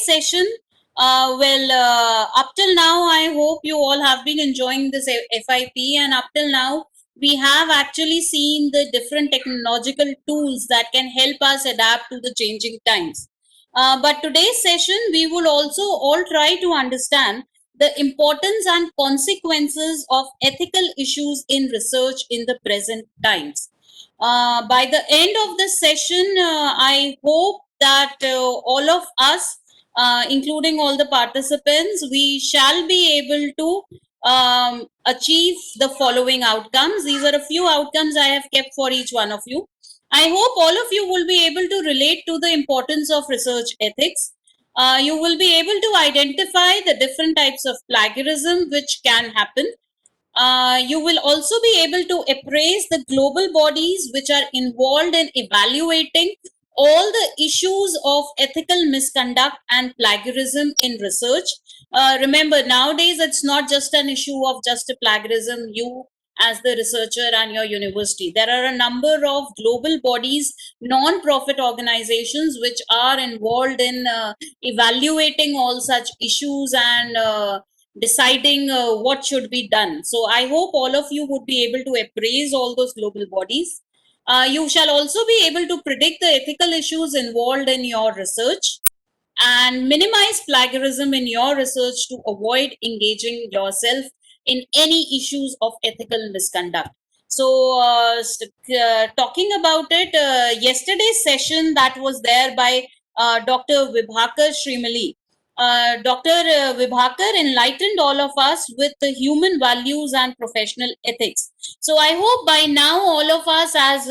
today's session, up till now, I hope you all have been enjoying this FIP, and up till now, we have actually seen the different technological tools that can help us adapt to the changing times. But today's session, we will also all try to understand the importance and consequences of ethical issues in research in the present times. By the end of the session, I hope that all of us, including all the participants, we shall be able to achieve the following outcomes. These are a few outcomes I have kept for each one of you. I hope all of you will be able to relate to the importance of research ethics. You will be able to identify the different types of plagiarism which can happen. You will also be able to appraise the global bodies which are involved in evaluating all the issues of ethical misconduct and plagiarism in research. Remember, nowadays it's not just an issue of just a plagiarism, you as the researcher and your university. There are a number of global bodies, non-profit organizations which are involved in evaluating all such issues and deciding what should be done. So I hope all of you would be able to appraise all those global bodies. You shall also be able to predict the ethical issues involved in your research and minimize plagiarism in your research to avoid engaging yourself in any issues of ethical misconduct. So, talking about it, yesterday's session that was there by Dr. Vibhakar Srimali. Dr. Vibhakar enlightened all of us with the human values and professional ethics. So I hope by now all of us as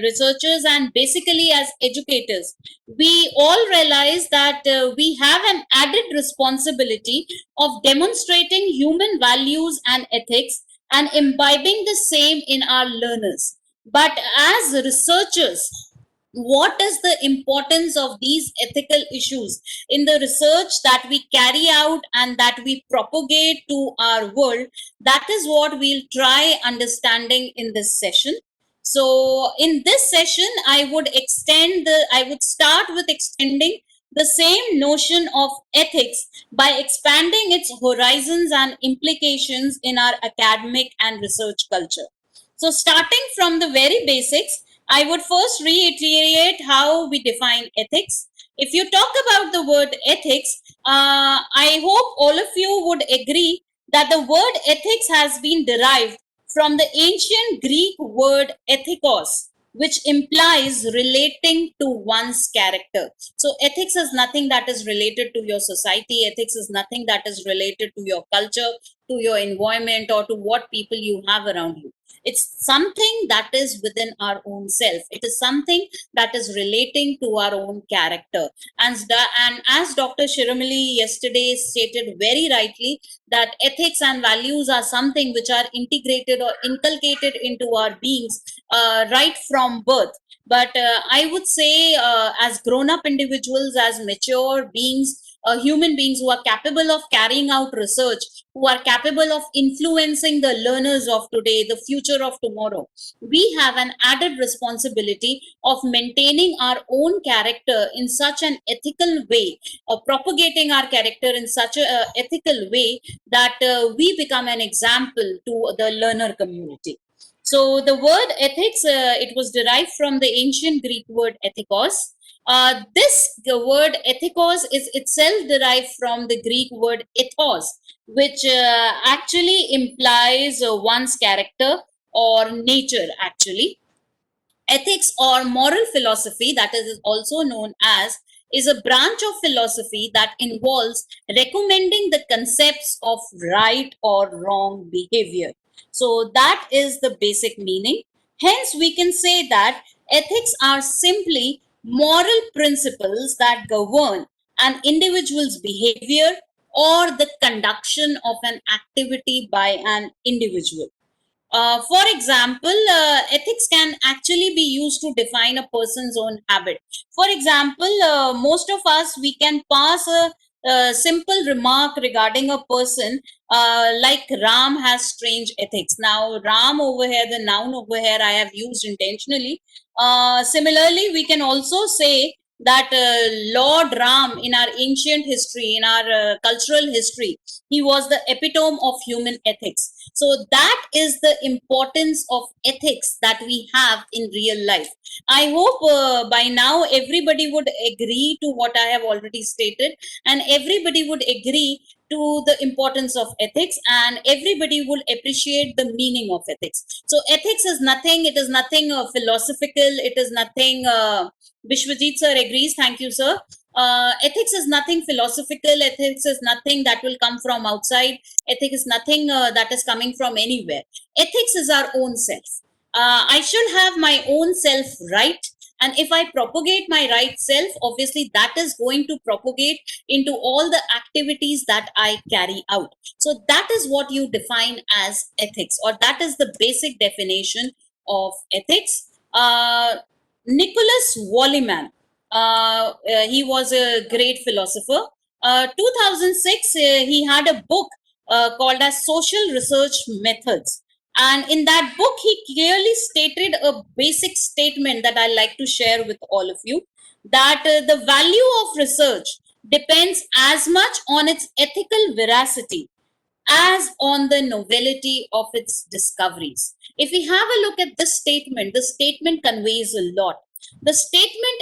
researchers and basically as educators, we all realize that we have an added responsibility of demonstrating human values and ethics and imbibing the same in our learners. But as researchers, what is the importance of these ethical issues in the research that we carry out and that we propagate to our world? That is what we'll try understanding in this session. So in this session, I would start with extending the same notion of ethics by expanding its horizons and implications in our academic and research culture. So starting from the very basics, I would first reiterate how we define ethics. If you talk about the word ethics, I hope all of you would agree that the word ethics has been derived from the ancient Greek word ethikos, which implies relating to one's character. So ethics is nothing that is related to your society. Ethics is nothing that is related to your culture, to your environment, or to what people you have around you. It's something that is within our own self. It is something that is relating to our own character. And as Dr. Shiramali yesterday stated very rightly, that ethics and values are something which are integrated or inculcated into our beings right from birth. But I would say, as grown up individuals, as mature beings, human beings who are capable of carrying out research, who are capable of influencing the learners of today, the future of tomorrow, we have an added responsibility of maintaining our own character in such an ethical way, or propagating our character in such an ethical way that we become an example to the learner community. So the word ethics, it was derived from the ancient Greek word ethikos. The word ethikos is itself derived from the Greek word ethos, which actually implies one's character or nature, actually. Ethics or moral philosophy, that is also known as, is a branch of philosophy that involves recommending the concepts of right or wrong behavior. So that is the basic meaning. Hence, we can say that ethics are simply moral principles that govern an individual's behavior or the conduction of an activity by an individual. For example, ethics can actually be used to define a person's own habit. For example, most of us, we can pass a simple remark regarding a person, like Ram has strange ethics. Now, Ram over here, the noun over here, I have used intentionally. Similarly, we can also say that Lord Ram in our ancient history, in our cultural history, he was the epitome of human ethics. So that is the importance of ethics that we have in real life. I hope by now everybody would agree to what I have already stated, and everybody would agree to the importance of ethics, and everybody will appreciate the meaning of ethics. So ethics is nothing, it is nothing philosophical, it is nothing Vishwajit sir agrees, thank you sir. Ethics is nothing philosophical, ethics is nothing that will come from outside, ethics is nothing that is coming from anywhere. Ethics is our own self. I should have my own self right, and if I propagate my right self, obviously that is going to propagate into all the activities that I carry out. So that is what you define as ethics, or that is the basic definition of ethics. Nicholas Walliman, he was a great philosopher. 2006, he had a book called as Social Research Methods, and in that book, he clearly stated a basic statement that I like to share with all of you, that the value of research depends as much on its ethical veracity as on the novelty of its discoveries. If we have a look at this statement, the statement conveys a lot. The statement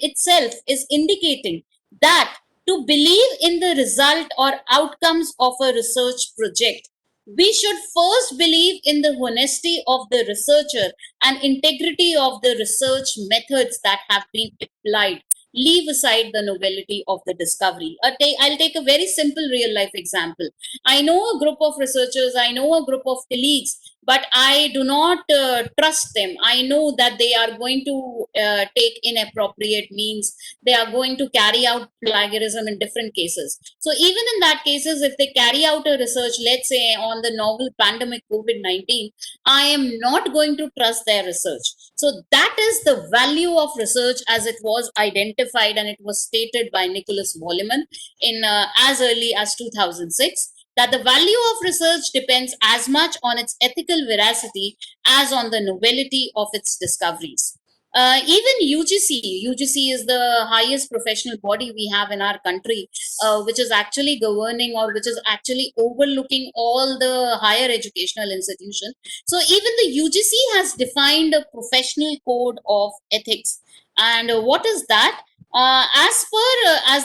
itself is indicating that to believe in the result or outcomes of a research project, we should first believe in the honesty of the researcher and integrity of the research methods that have been applied. Leave aside the novelty of the discovery. I'll take a very simple real life example. I know a group of researchers, I know a group of colleagues, but I do not trust them. I know that they are going to take inappropriate means. They are going to carry out plagiarism in different cases. So even in that cases, if they carry out a research, let's say on the novel pandemic COVID-19, I am not going to trust their research. So that is the value of research as it was identified and it was stated by Nicholas Walliman in as early as 2006, that the value of research depends as much on its ethical veracity as on the novelty of its discoveries. Even UGC is the highest professional body we have in our country, which is actually governing, or which is actually overlooking all the higher educational institutions. So even the UGC has defined a professional code of ethics. And what is that? As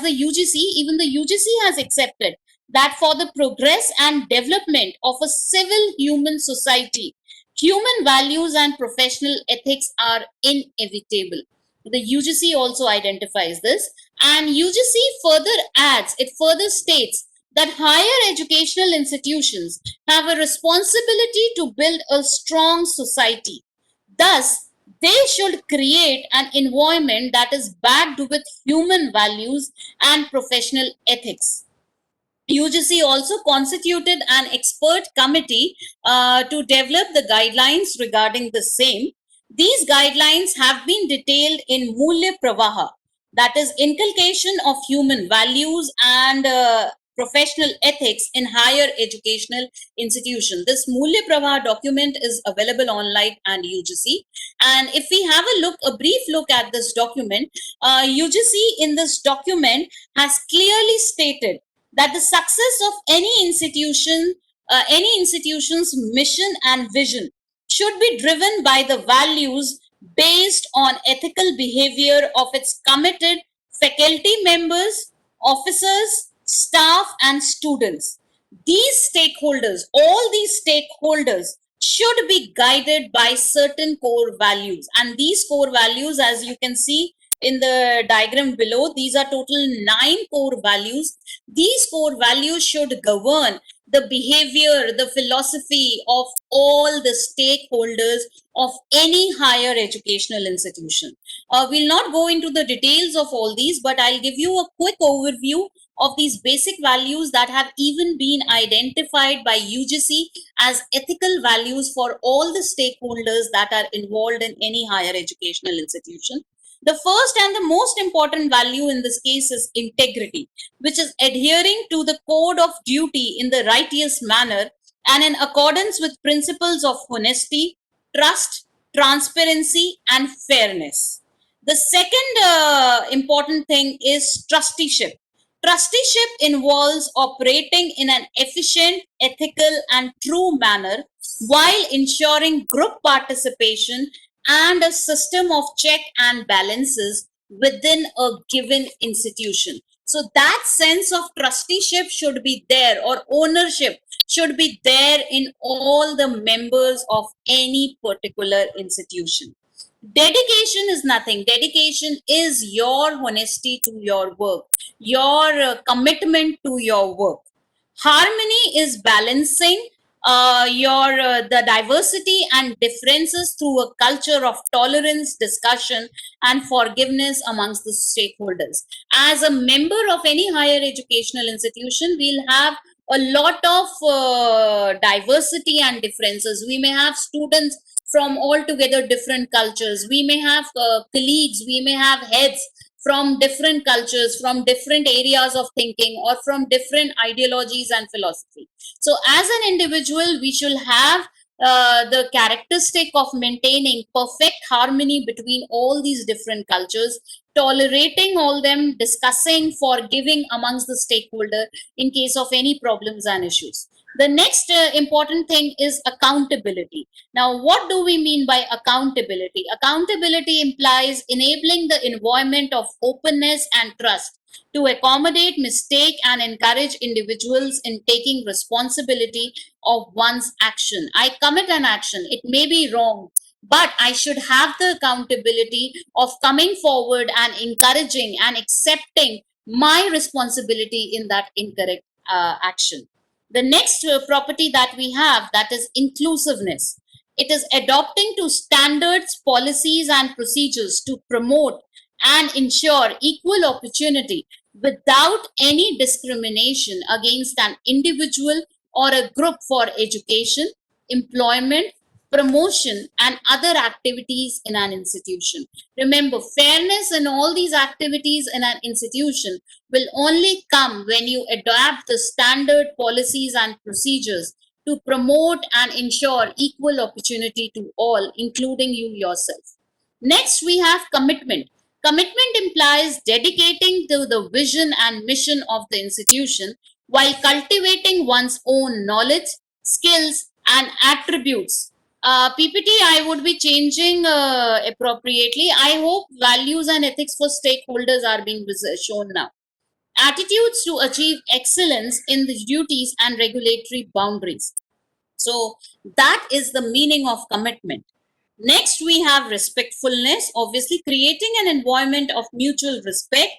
the UGC, even the UGC has accepted that for the progress and development of a civil human society, human values and professional ethics are inevitable. The UGC also identifies this, and UGC further adds, it further states that higher educational institutions have a responsibility to build a strong society. Thus, they should create an environment that is backed with human values and professional ethics. UGC also constituted an expert committee to develop the guidelines regarding the same. These guidelines have been detailed in Mulya Pravaha, that is, inculcation of human values and professional ethics in higher educational institution. This Mulya Pravaha document is available online and UGC. And if we have a brief look at this document, UGC in this document has clearly stated that the success of any institution's mission and vision should be driven by the values based on ethical behavior of its committed faculty members, officers, staff, and students. All these stakeholders should be guided by certain core values. And these core values, as you can see in the diagram below, these are total 9 core values. These core values should govern the behavior, the philosophy of all the stakeholders of any higher educational institution. We'll not go into the details of all these, but I'll give you a quick overview of these basic values that have even been identified by UGC as ethical values for all the stakeholders that are involved in any higher educational institution. The first and the most important value in this case is integrity, which is adhering to the code of duty in the righteous manner and in accordance with principles of honesty, trust, transparency, and fairness. The second important thing is trusteeship. Trusteeship involves operating in an efficient, ethical, and true manner while ensuring group participation and a system of check and balances within a given institution. So, that sense of trusteeship should be there, or ownership should be there in all the members of any particular institution. Dedication is nothing. Dedication is your honesty to your work, your commitment to your work. Harmony is balancing your the diversity and differences through a culture of tolerance, discussion, and forgiveness amongst the stakeholders. As a member of any higher educational institution, we'll have a lot of diversity and differences. We may have students from altogether different cultures. We may have colleagues, we may have heads from different cultures, from different areas of thinking, or from different ideologies and philosophy. So, as an individual, we should have the characteristic of maintaining perfect harmony between all these different cultures, tolerating all them, discussing, forgiving amongst the stakeholder in case of any problems and issues. The next important thing is accountability. Now, what do we mean by accountability? Accountability implies enabling the environment of openness and trust to accommodate mistake and encourage individuals in taking responsibility of one's action. I commit an action, it may be wrong, but I should have the accountability of coming forward and encouraging and accepting my responsibility in that incorrect action. The next property that we have, that is inclusiveness. It is adopting to standards, policies, and procedures to promote and ensure equal opportunity without any discrimination against an individual or a group for education, employment, promotion, and other activities in an institution. Remember, fairness in all these activities in an institution will only come when you adapt the standard policies and procedures to promote and ensure equal opportunity to all, including you yourself. Next, we have commitment. Commitment implies dedicating to the vision and mission of the institution while cultivating one's own knowledge, skills, and attributes. PPT, I would be changing appropriately. I hope values and ethics for stakeholders are being shown now. Attitudes to achieve excellence in the duties and regulatory boundaries. So, that is the meaning of commitment. Next, we have respectfulness, obviously, creating an environment of mutual respect,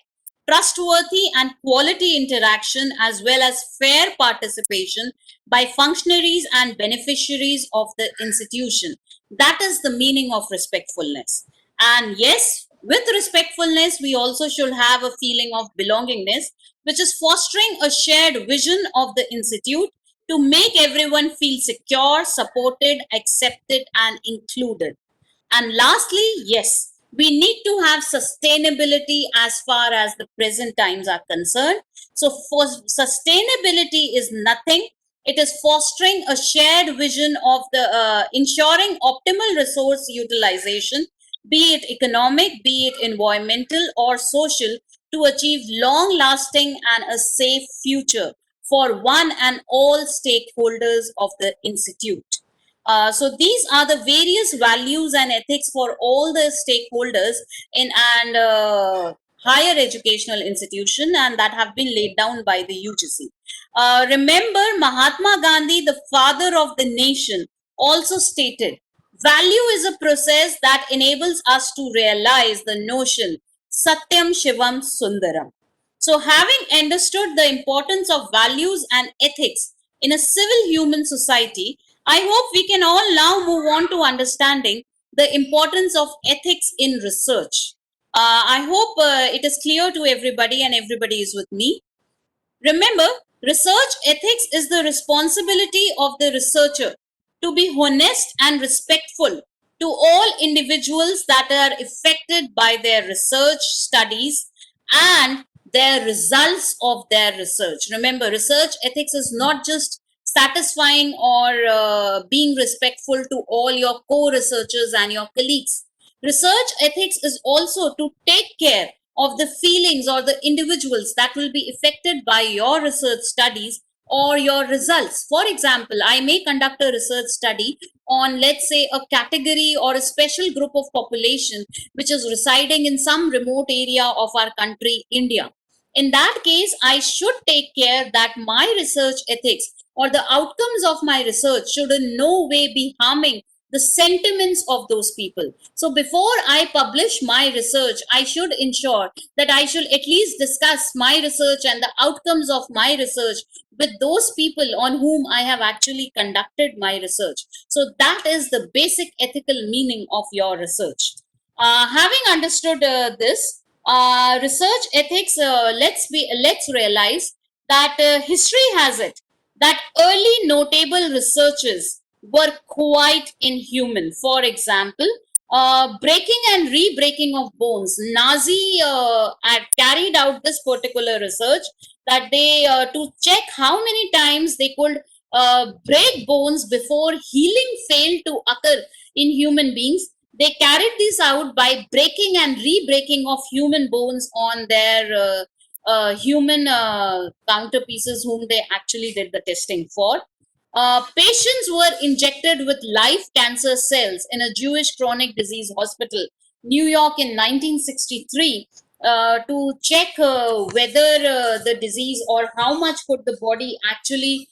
trustworthy and quality interaction, as well as fair participation by functionaries and beneficiaries of the institution. That is the meaning of respectfulness. And yes, with respectfulness, we also should have a feeling of belongingness, which is fostering a shared vision of the institute to make everyone feel secure, supported, accepted, and included. And lastly, yes, we need to have sustainability as far as the present times are concerned. So, for sustainability is nothing. It is fostering a shared vision of the ensuring optimal resource utilization, be it economic, be it environmental or social, to achieve long lasting and a safe future for one and all stakeholders of the institute. So these are the various values and ethics for all the stakeholders in an higher educational institution, and that have been laid down by the UGC. Remember, Mahatma Gandhi, the father of the nation, also stated, value is a process that enables us to realize the notion Satyam Shivam Sundaram. So, having understood the importance of values and ethics in a civil human society, I hope we can all now move on to understanding the importance of ethics in research. I hope it is clear to everybody and everybody is with me. Remember, research ethics is the responsibility of the researcher to be honest and respectful to all individuals that are affected by their research studies and their results of their research. Remember, research ethics is not just satisfying or being respectful to all your co researchers and your colleagues. Research ethics is also to take care of the feelings or the individuals that will be affected by your research studies or your results. For example, I may conduct a research study on, let's say, a category or a special group of population which is residing in some remote area of our country, India. In that case, I should take care that my research ethics or the outcomes of my research should in no way be harming the sentiments of those people. So before I publish my research, I should ensure that I should at least discuss my research and the outcomes of my research with those people on whom I have actually conducted my research. So that is the basic ethical meaning of your research. Having understood this, research ethics, let's realize that history has it that early notable researches were quite inhuman. For example, breaking and re-breaking of bones. Nazi had carried out this particular research that they to check how many times they could break bones before healing failed to occur in human beings. They carried this out by breaking and re-breaking of human bones on their human counterpieces whom they actually did the testing for. Patients were injected with live cancer cells in a Jewish chronic disease hospital, New York, in 1963, to check whether the disease or how much could the body actually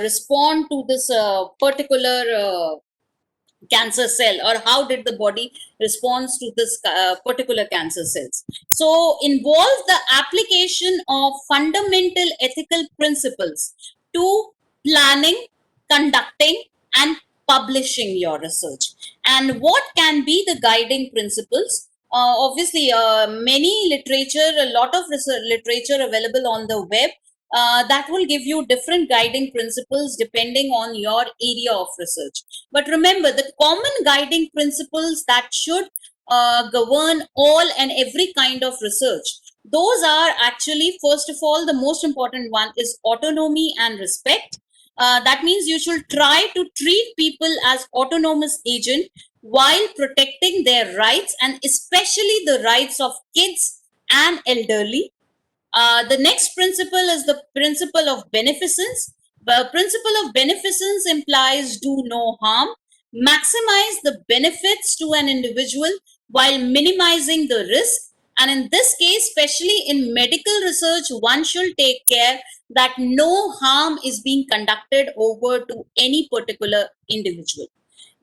respond to this particular cancer cell, or how did the body responds to this particular cancer cells. So involves the application of fundamental ethical principles to planning, conducting, and publishing your research. And what can be the guiding principles? Obviously, many literature, a lot of research literature available on the web, that will give you different guiding principles depending on your area of research. But remember, the common guiding principles that should govern all and every kind of research, those are actually, first of all, the most important one is autonomy and respect. That means you should try to treat people as autonomous agent while protecting their rights, and especially the rights of kids and elderly. The next principle is the principle of beneficence. The principle of beneficence implies do no harm, maximize the benefits to an individual while minimizing the risk. And in this case, especially in medical research, one should take care that no harm is being conducted over to any particular individual.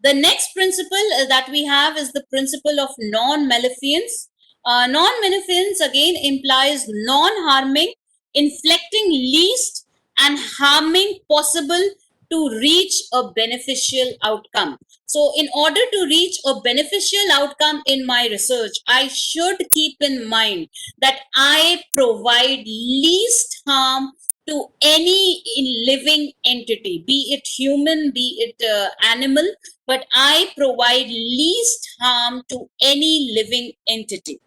The next principle that we have is the principle of non-maleficence. Non-maleficence again implies non-harming, inflicting least and harming possible to reach a beneficial outcome. So in order to reach a beneficial outcome in my research, I should keep in mind that I provide least harm to any living entity, be it human, be it animal, but I provide least harm to any living entity.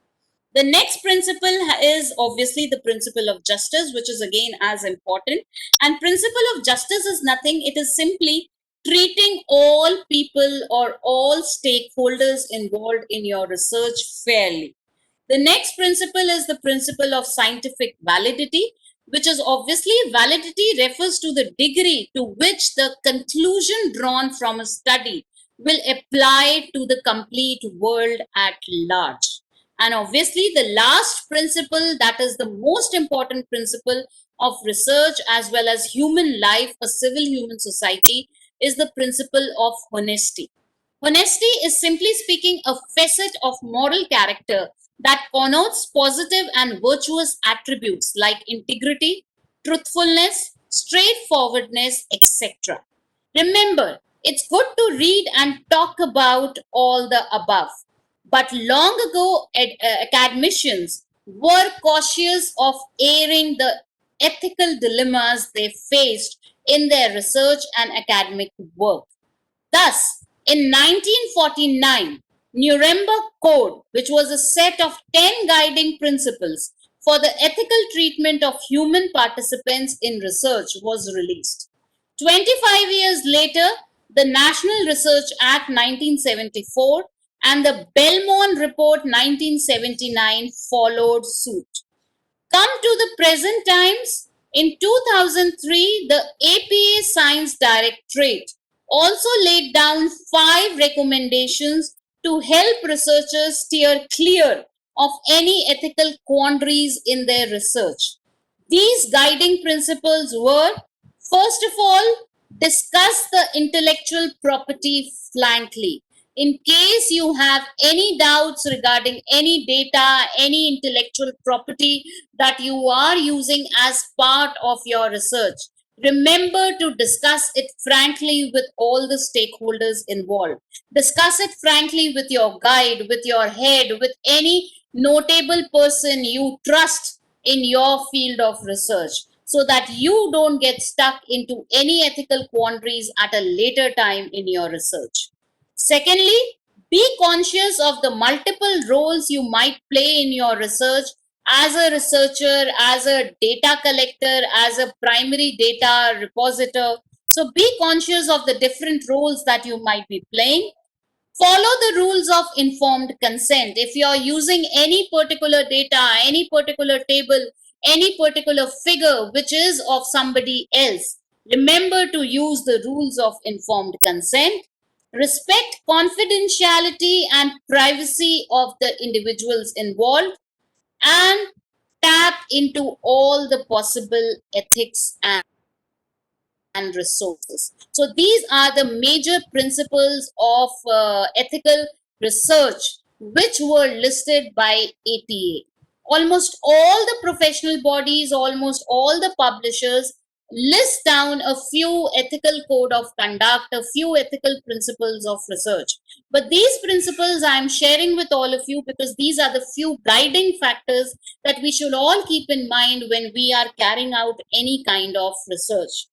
The next principle is obviously the principle of justice, which is again as important. And principle of justice is nothing, it is simply treating all people or all stakeholders involved in your research fairly. The next principle is the principle of scientific validity, which is obviously validity refers to the degree to which the conclusion drawn from a study will apply to the complete world at large. And obviously, the last principle, that is the most important principle of research as well as human life, a civil human society, is the principle of honesty. Honesty is simply speaking a facet of moral character that connotes positive and virtuous attributes like integrity, truthfulness, straightforwardness, etc. Remember, it's good to read and talk about all the above. But long ago, academicians were cautious of airing the ethical dilemmas they faced in their research and academic work. Thus, in 1949, Nuremberg Code, which was a set of 10 guiding principles for the ethical treatment of human participants in research, was released. 25 years later, the National Research Act 1974 and the Belmont Report 1979 followed suit. Come to the present times. In 2003, the APA Science Directorate also laid down 5 recommendations to help researchers steer clear of any ethical quandaries in their research. These guiding principles were: first of all, discuss the intellectual property frankly. In case you have any doubts regarding any data, any intellectual property that you are using as part of your research, remember to discuss it frankly with all the stakeholders involved. Discuss it frankly with your guide, with your head, with any notable person you trust in your field of research, so that you don't get stuck into any ethical quandaries at a later time in your research. Secondly, be conscious of the multiple roles you might play in your research as a researcher, as a data collector, as a primary data repositor. So be conscious of the different roles that you might be playing. Follow the rules of informed consent. If you are using any particular data, any particular table, any particular figure which is of somebody else, remember to use the rules of informed consent. Respect confidentiality and privacy of the individuals involved, and tap into all the possible ethics and resources. So these are the major principles of ethical research which were listed by ATA. Almost all the professional bodies, almost all the publishers list down a few ethical code of conduct, a few ethical principles of research. But these principles I am sharing with all of you because these are the few guiding factors that we should all keep in mind when we are carrying out any kind of research.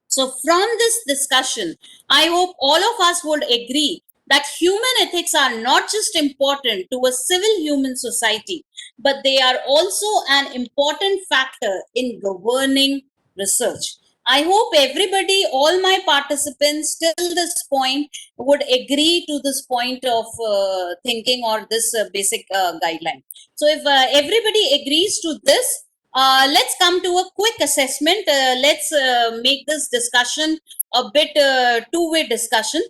So, from this discussion, I hope all of us would agree that human ethics are not just important to a civil human society, but they are also an important factor in governing research. I hope everybody, all my participants till this point, would agree to this point of thinking or this basic guideline. So, if everybody agrees to this, let's come to a quick assessment. Let's make this discussion a bit two-way discussion.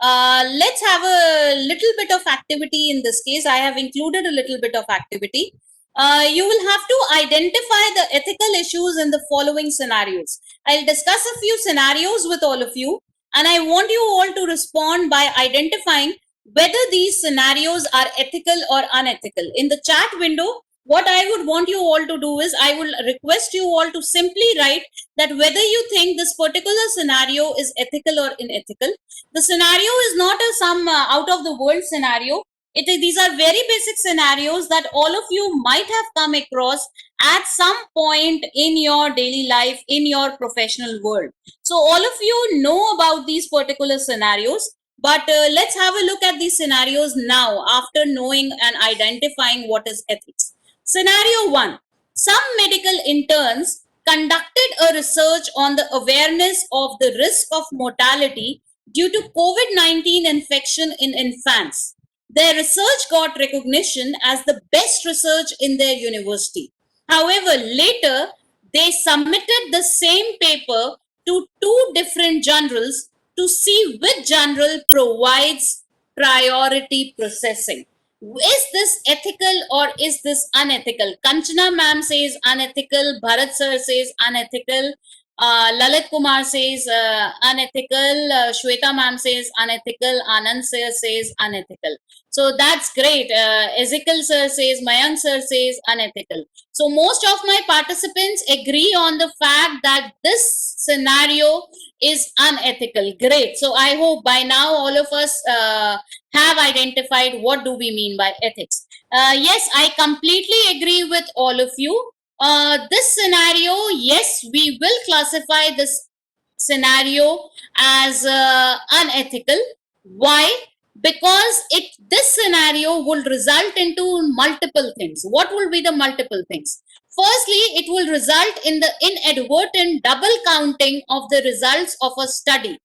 Let's have a little bit of activity in this case. I have included a little bit of activity. You will have to identify the ethical issues in the following scenarios. I'll discuss a few scenarios with all of you, and I want you all to respond by identifying whether these scenarios are ethical or unethical. In the chat window, what I would want you all to do is I will request you all to simply write that whether you think this particular scenario is ethical or unethical. The scenario is not a some out of the world scenario. These are very basic scenarios that all of you might have come across at some point in your daily life, in your professional world. So all of you know about these particular scenarios, but let's have a look at these scenarios now after knowing and identifying what is ethics. Scenario 1. Some medical interns conducted a research on the awareness of the risk of mortality due to COVID-19 infection in infants. Their research got recognition as the best research in their university. However, later they submitted the same paper to 2 different journals to see which journal provides priority processing. Is this ethical or is this unethical? Kanchana ma'am says unethical, Bharat sir says unethical, Lalit Kumar says unethical, Shweta ma'am says unethical, Anand sir says unethical. So that's great. Ezekiel sir says, Mayank sir says unethical. So most of my participants agree on the fact that this scenario is unethical. Great. So I hope by now all of us have identified what do we mean by ethics. Yes, I completely agree with all of you. This scenario, yes, we will classify this scenario as unethical. Why? Because this scenario will result into multiple things. What will be the multiple things? Firstly, it will result in the inadvertent double counting of the results of a study.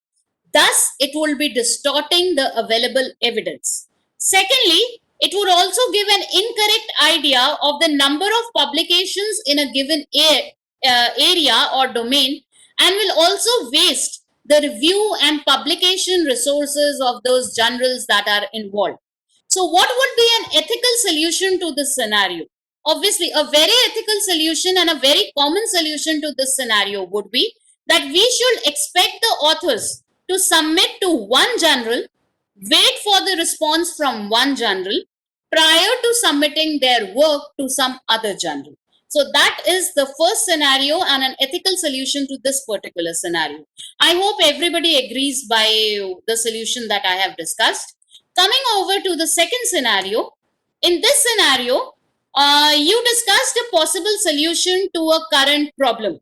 Thus, it will be distorting the available evidence. Secondly, it would also give an incorrect idea of the number of publications in a given area or domain, and will also waste the review and publication resources of those journals that are involved. So, what would be an ethical solution to this scenario? Obviously, a very ethical solution and a very common solution to this scenario would be that we should expect the authors to submit to one journal, wait for the response from one journal prior to submitting their work to some other journal. So that is the first scenario and an ethical solution to this particular scenario. I hope everybody agrees by the solution that I have discussed. Coming over to the second scenario, in this scenario, you discussed a possible solution to a current problem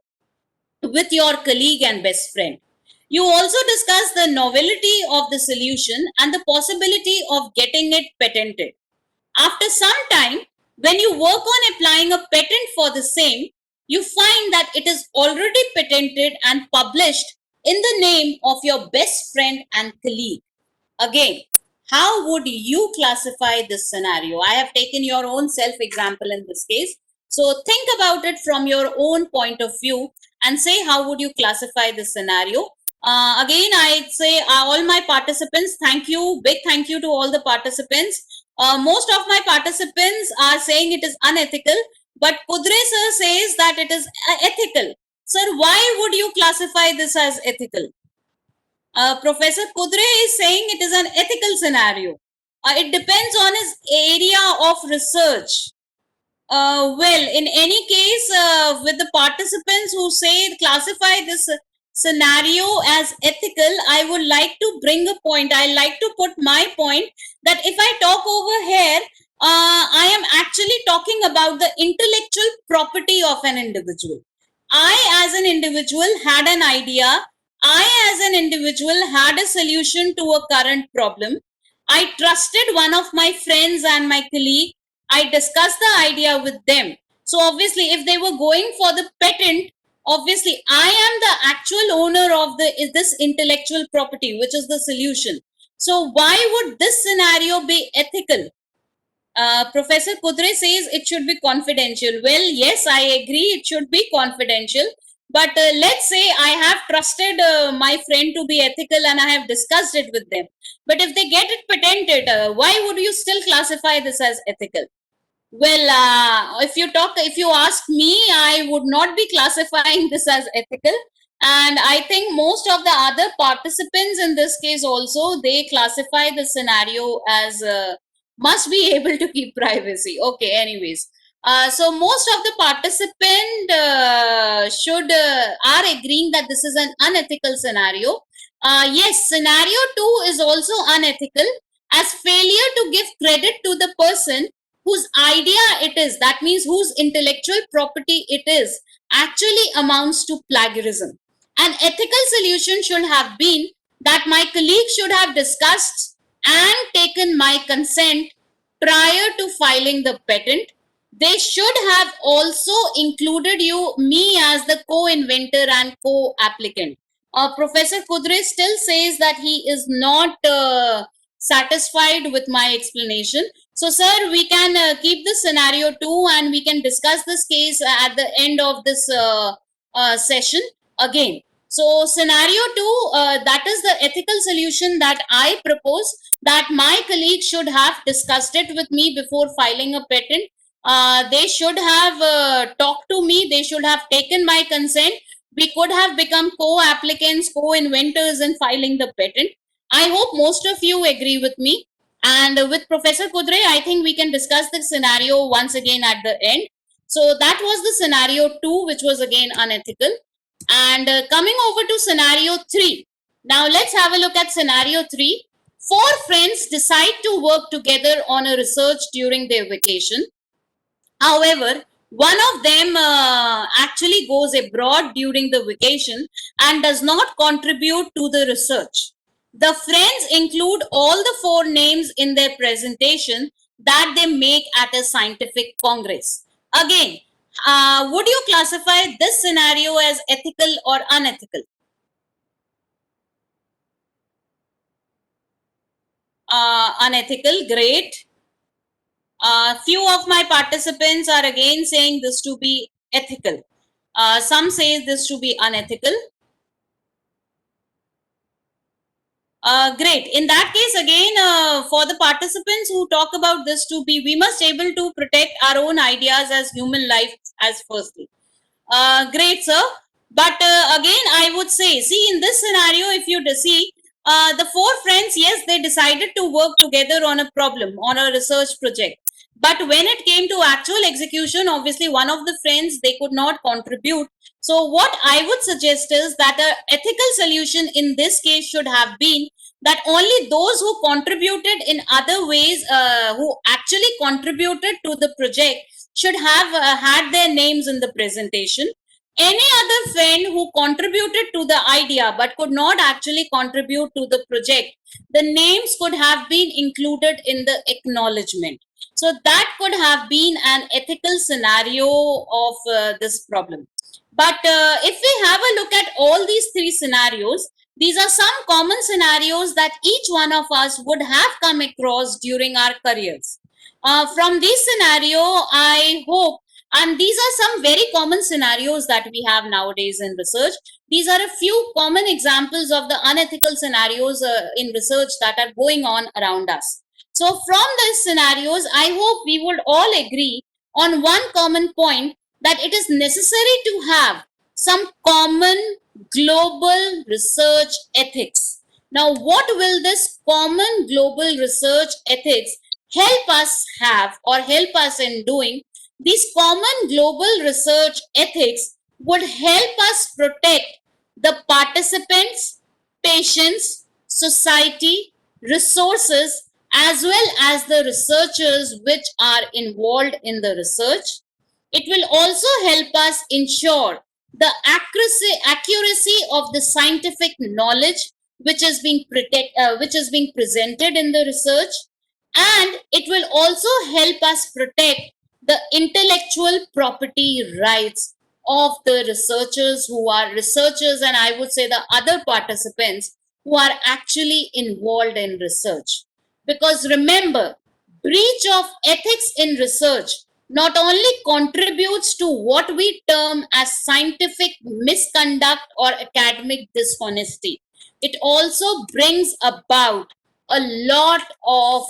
with your colleague and best friend. You also discuss the novelty of the solution and the possibility of getting it patented. After some time, when you work on applying a patent for the same, you find that it is already patented and published in the name of your best friend and colleague. Again, how would you classify this scenario? I have taken your own self example in this case. So think about it from your own point of view and say how would you classify this scenario. Again, I'd say all my participants, thank you, big thank you to all the participants. Most of my participants are saying it is unethical, but Kudre sir says that it is ethical. Sir, why would you classify this as ethical? Professor Kudre is saying it is an ethical scenario. It depends on his area of research. Well, in any case, with the participants who say classify this scenario as ethical, I would like to bring a point. I like to put my point that if I talk over here, I am actually talking about the intellectual property of an individual. I, as an individual, had an idea. I, as an individual, had a solution to a current problem. I trusted one of my friends and my colleague. I discussed the idea with them. So obviously, if they were going for the patent, obviously I am the actual owner of the this intellectual property, which is the solution. So why would this scenario be ethical? Professor Kudre says it should be confidential. Well, yes, I agree, it should be confidential. But let's say I have trusted my friend to be ethical and I have discussed it with them. But if they get it patented, why would you still classify this as ethical? Well, if you ask me, I would not be classifying this as ethical. And I think most of the other participants in this case also, they classify the scenario as must be able to keep privacy. Okay, anyways. So most of the participant should are agreeing that this is an unethical scenario. Yes, scenario 2 is also unethical as failure to give credit to the person whose idea it is, that means whose intellectual property it is, actually amounts to plagiarism. An ethical solution should have been that my colleague should have discussed and taken my consent prior to filing the patent. They should have also included me as the co-inventor and co-applicant. Professor Kudre still says that he is not satisfied with my explanation. So, sir, we can keep this scenario 2 and we can discuss this case at the end of this session again. So, scenario 2, that is the ethical solution that I propose, that my colleague should have discussed it with me before filing a patent. They should have talked to me, they should have taken my consent. We could have become co-applicants, co-inventors in filing the patent. I hope most of you agree with me. And with Professor Kudre, I think we can discuss the scenario once again at the end. So that was the scenario 2, which was again unethical. And coming over to scenario 3. Now let's have a look at scenario 3. Four friends decide to work together on a research during their vacation. However, one of them actually goes abroad during the vacation and does not contribute to the research. The friends include all the four names in their presentation that they make at a scientific congress. Again, would you classify this scenario as ethical or unethical? Unethical. Great. Few of my participants are again saying this to be ethical. Some say this to be unethical. Great. In that case, again, for the participants who talk about this to be, we must able to protect our own ideas as human life as firstly. Great, sir. But again, I would say, see, in this scenario, if you see, the four friends, yes, they decided to work together on a problem, on a research project. But when it came to actual execution, obviously, one of the friends, they could not contribute. So what I would suggest is that an ethical solution in this case should have been that only those who contributed in other ways, who actually contributed to the project, should have had their names in the presentation. Any other friend who contributed to the idea but could not actually contribute to the project, the names could have been included in the acknowledgement. So that could have been an ethical scenario of this problem. But if we have a look at all these three scenarios, these are some common scenarios that each one of us would have come across during our careers. From this scenario, I hope, and these are some very common scenarios that we have nowadays in research. These are a few common examples of the unethical scenarios in research that are going on around us. So from these scenarios, I hope we would all agree on one common point, that it is necessary to have some common global research ethics. Now, what will this common global research ethics help us have or help us in doing? These common global research ethics would help us protect the participants, patients, society, resources, as well as the researchers which are involved in the research. It will also help us ensure the accuracy of the scientific knowledge which is which is being presented in the research, and it will also help us protect the intellectual property rights of the researchers who are researchers, and I would say the other participants who are actually involved in research. Because remember, breach of ethics in research not only contributes to what we term as scientific misconduct or academic dishonesty, it also brings about a lot of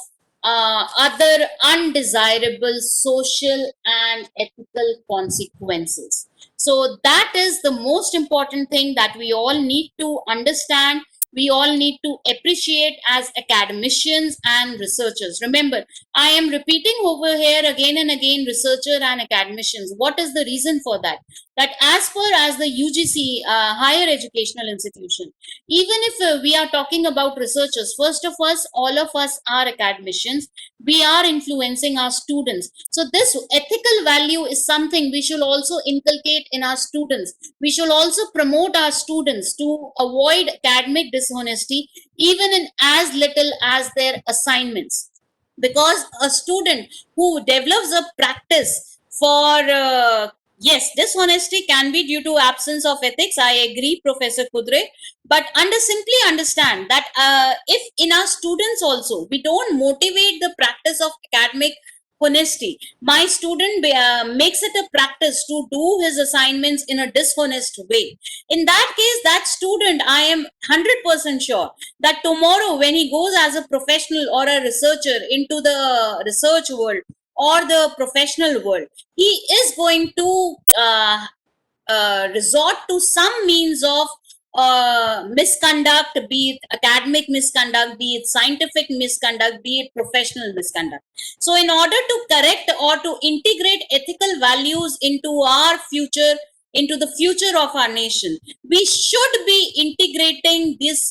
other undesirable social and ethical consequences. So that is the most important thing that we all need to understand. We all need to appreciate as academicians and researchers. Remember, I am repeating over here again and again, researcher and academicians. What is the reason for that? That as per as the UGC, higher educational institution, even if we are talking about researchers, first of us, all of us are academicians. We are influencing our students. So this ethical value is something we should also inculcate in our students. We should also promote our students to avoid academic dishonesty, even in as little as their assignments. Because a student who develops a practice for yes, dishonesty can be due to absence of ethics. I agree, Professor Kudre. But simply understand that if in our students also we don't motivate the practice of academic honesty, my student makes it a practice to do his assignments in a dishonest way. In that case, that student, I am 100% sure that tomorrow when he goes as a professional or a researcher into the research world or the professional world, he is going to resort to some means of misconduct, be it academic misconduct, be it scientific misconduct, be it professional misconduct. So, in order to correct or to integrate ethical values into our future, into the future of our nation, we should be integrating this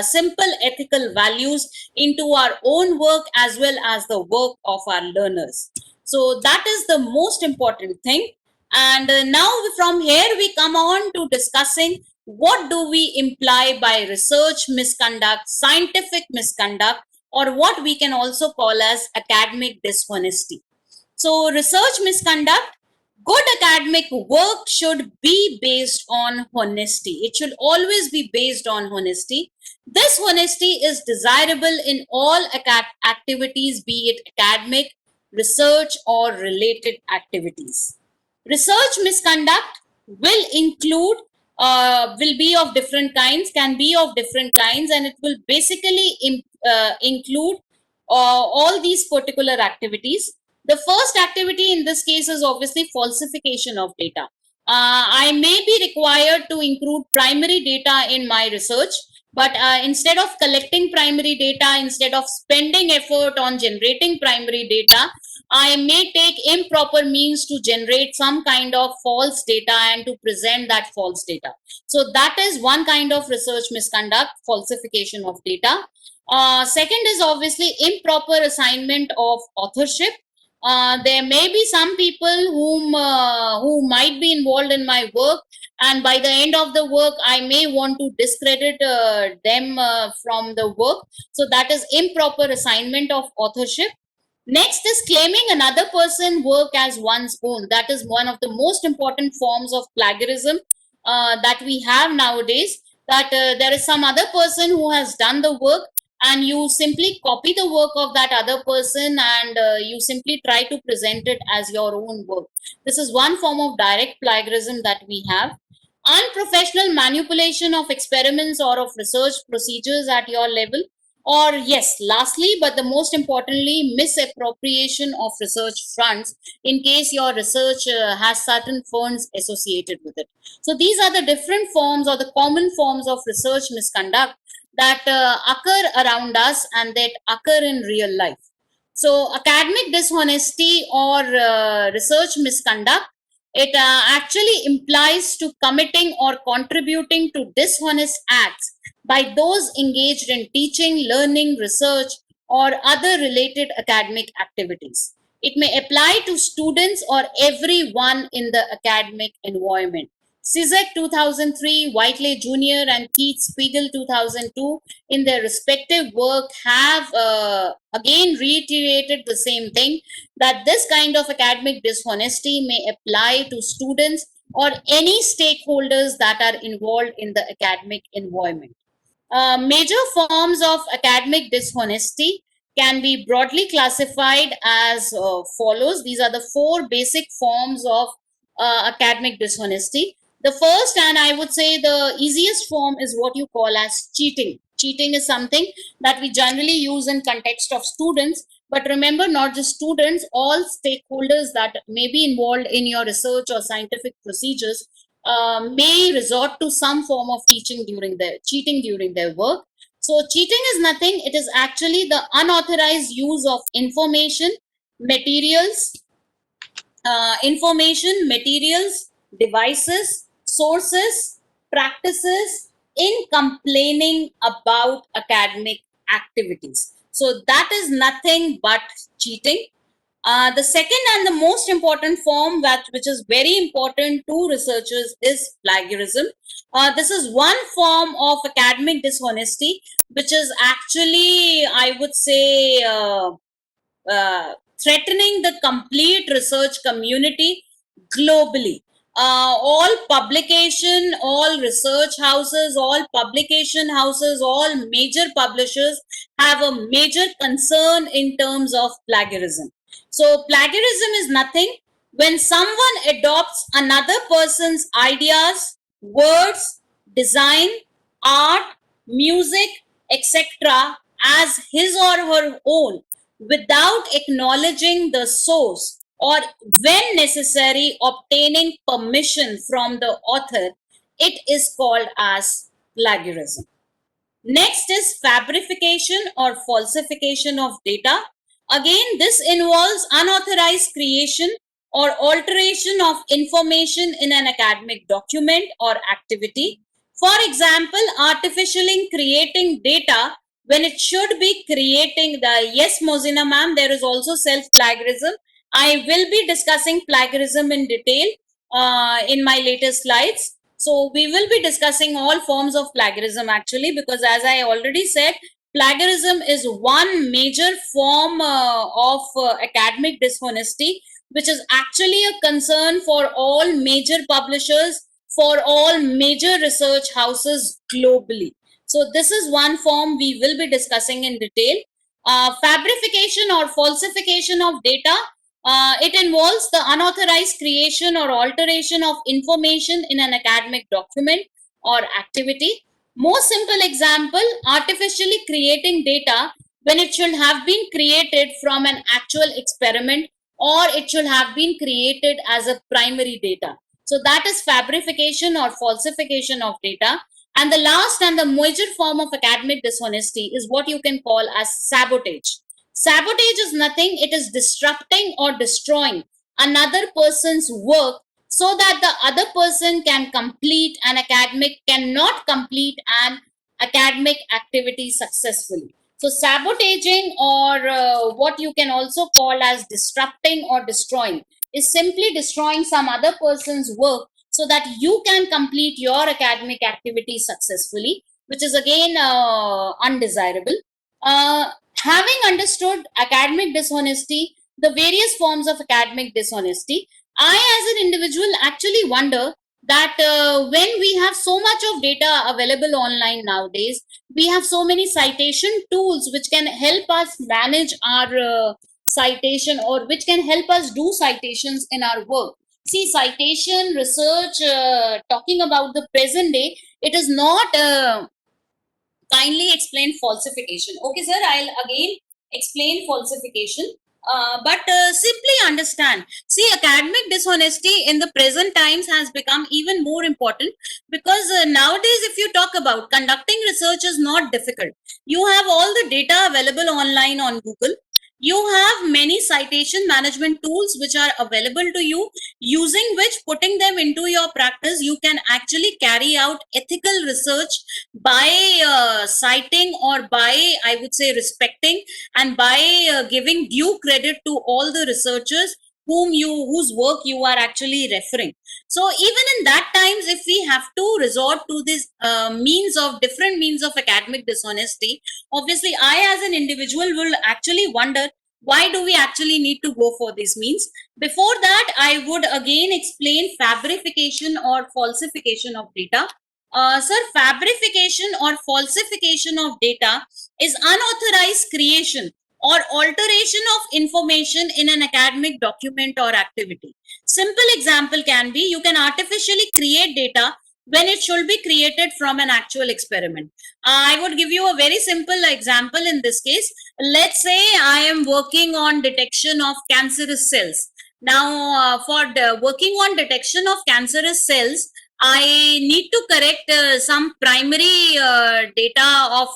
simple ethical values into our own work as well as the work of our learners. So that is the most important thing. And now from here we come on to discussing what do we imply by research misconduct, scientific misconduct, or what we can also call as academic dishonesty. So research misconduct, good academic work should be based on honesty. It should always be based on honesty. This honesty is desirable in all activities, be it academic, research, or related activities. Research misconduct will be of different kinds, can be of different kinds, and it will basically include all these particular activities. The first activity in this case is obviously falsification of data. I may be required to include primary data in my research, but instead of collecting primary data, instead of spending effort on generating primary data, I may take improper means to generate some kind of false data and to present that false data. So that is one kind of research misconduct, falsification of data. Second is obviously improper assignment of authorship. There may be some people who might be involved in my work, and by the end of the work I may want to discredit them from the work. So that is improper assignment of authorship. Next is claiming another person's work as one's own. That is one of the most important forms of plagiarism that we have nowadays. That there is some other person who has done the work, and you simply copy the work of that other person, and you simply try to present it as your own work. This is one form of direct plagiarism that we have. Unprofessional manipulation of experiments or of research procedures at your level. Or yes, lastly, but the most importantly, misappropriation of research funds in case your research has certain funds associated with it. So these are the different forms or the common forms of research misconduct that occur around us and that occur in real life. So academic dishonesty or research misconduct, it actually implies to committing or contributing to dishonest acts by those engaged in teaching, learning, research, or other related academic activities. It may apply to students or everyone in the academic environment. Cizek 2003, Whiteley Jr., and Keith Spiegel 2002, in their respective work, have again reiterated the same thing, that this kind of academic dishonesty may apply to students or any stakeholders that are involved in the academic environment. Major forms of academic dishonesty can be broadly classified as follows. These are the four basic forms of academic dishonesty. The first, and I would say the easiest form, is what you call as cheating. Cheating is something that we generally use in context of students, but remember, not just students, all stakeholders that may be involved in your research or scientific procedures may resort to some form of cheating during their work. So cheating is nothing, it is actually the unauthorized use of materials materials, devices, sources, practices in complaining about academic activities. So that is nothing but cheating. The second and the most important form, which is very important to researchers, is plagiarism. This is one form of academic dishonesty, which is actually, I would say, threatening the complete research community globally. All research houses, all publication houses, all major publishers have a major concern in terms of plagiarism. So plagiarism is nothing when someone adopts another person's ideas, words, design, art, music, etc. as his or her own without acknowledging the source, or when necessary obtaining permission from the author, it is called as plagiarism. Next is fabrication or falsification of data. Again, this involves unauthorized creation or alteration of information in an academic document or activity. For example, artificially creating data when it should be creating the, yes, Mozina ma'am, there is also self-plagiarism. I will be discussing plagiarism in detail in my later slides. So we will be discussing all forms of plagiarism actually, because as I already said, plagiarism is one major form of academic dishonesty, which is actually a concern for all major publishers, for all major research houses globally. So this is one form we will be discussing in detail. Fabrication or falsification of data. It involves the unauthorized creation or alteration of information in an academic document or activity. Most simple example, artificially creating data when it should have been created from an actual experiment, or it should have been created as a primary data. So that is fabrication or falsification of data. And the last and the major form of academic dishonesty is what you can call as sabotage. Sabotage is nothing, it is disrupting or destroying another person's work so that the other person can complete an academic, cannot complete an academic activity successfully. So sabotaging, or what you can also call as disrupting or destroying, is simply destroying some other person's work so that you can complete your academic activity successfully, which is again undesirable. Having understood academic dishonesty, the various forms of academic dishonesty, I as an individual actually wonder that when we have so much of data available online nowadays, we have so many citation tools which can help us manage our citation, or which can help us do citations in our work. See, citation research, talking about the present day, it is not kindly explain falsification. Okay, sir, I'll again explain falsification. But simply understand. See, academic dishonesty in the present times has become even more important, because nowadays, if you talk about conducting research, is not difficult. You have all the data available online on Google. You have many citation management tools which are available to you, using which, putting them into your practice, you can actually carry out ethical research by citing, or by, I would say, respecting, and by giving due credit to all the researchers whose work you are actually referring. So even in that times, if we have to resort to this means of different means of academic dishonesty, obviously I as an individual will actually wonder, why do we actually need to go for these means? Before that, I would again explain fabrication or falsification of data. Sir, fabrication or falsification of data is unauthorized creation or alteration of information in an academic document or activity. Simple example can be, you can artificially create data when it should be created from an actual experiment. I would give you a very simple example in this case. Let's say I am working on detection of cancerous cells. Now, for working on detection of cancerous cells, I need to correct some primary data of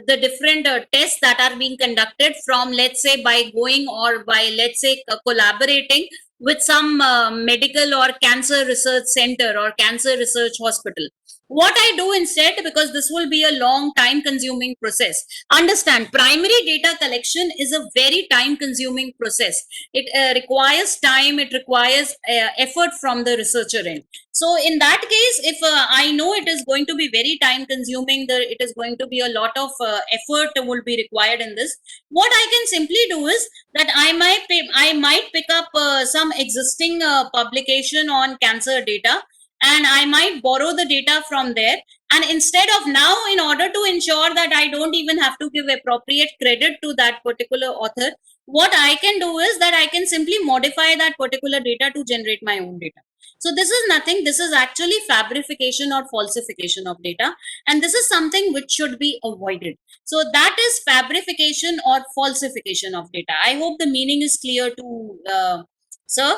the different tests that are being conducted from, let's say, by going, or by, let's say, collaborating with some medical or cancer research center or cancer research hospital. What I do instead, because this will be a long time consuming process, understand, primary data collection is a very time consuming process. It requires time, it requires effort from the researcher end. So in that case, if I know it is going to be very time consuming, it is going to be a lot of effort will be required in this, what I can simply do is that I might pick up some existing publication on cancer data, and I might borrow the data from there. And instead of, now, in order to ensure that I don't even have to give appropriate credit to that particular author, what I can do is that I can simply modify that particular data to generate my own data. So this is nothing, this is actually fabrication or falsification of data, and this is something which should be avoided. So that is fabrication or falsification of data. I hope the meaning is clear to sir.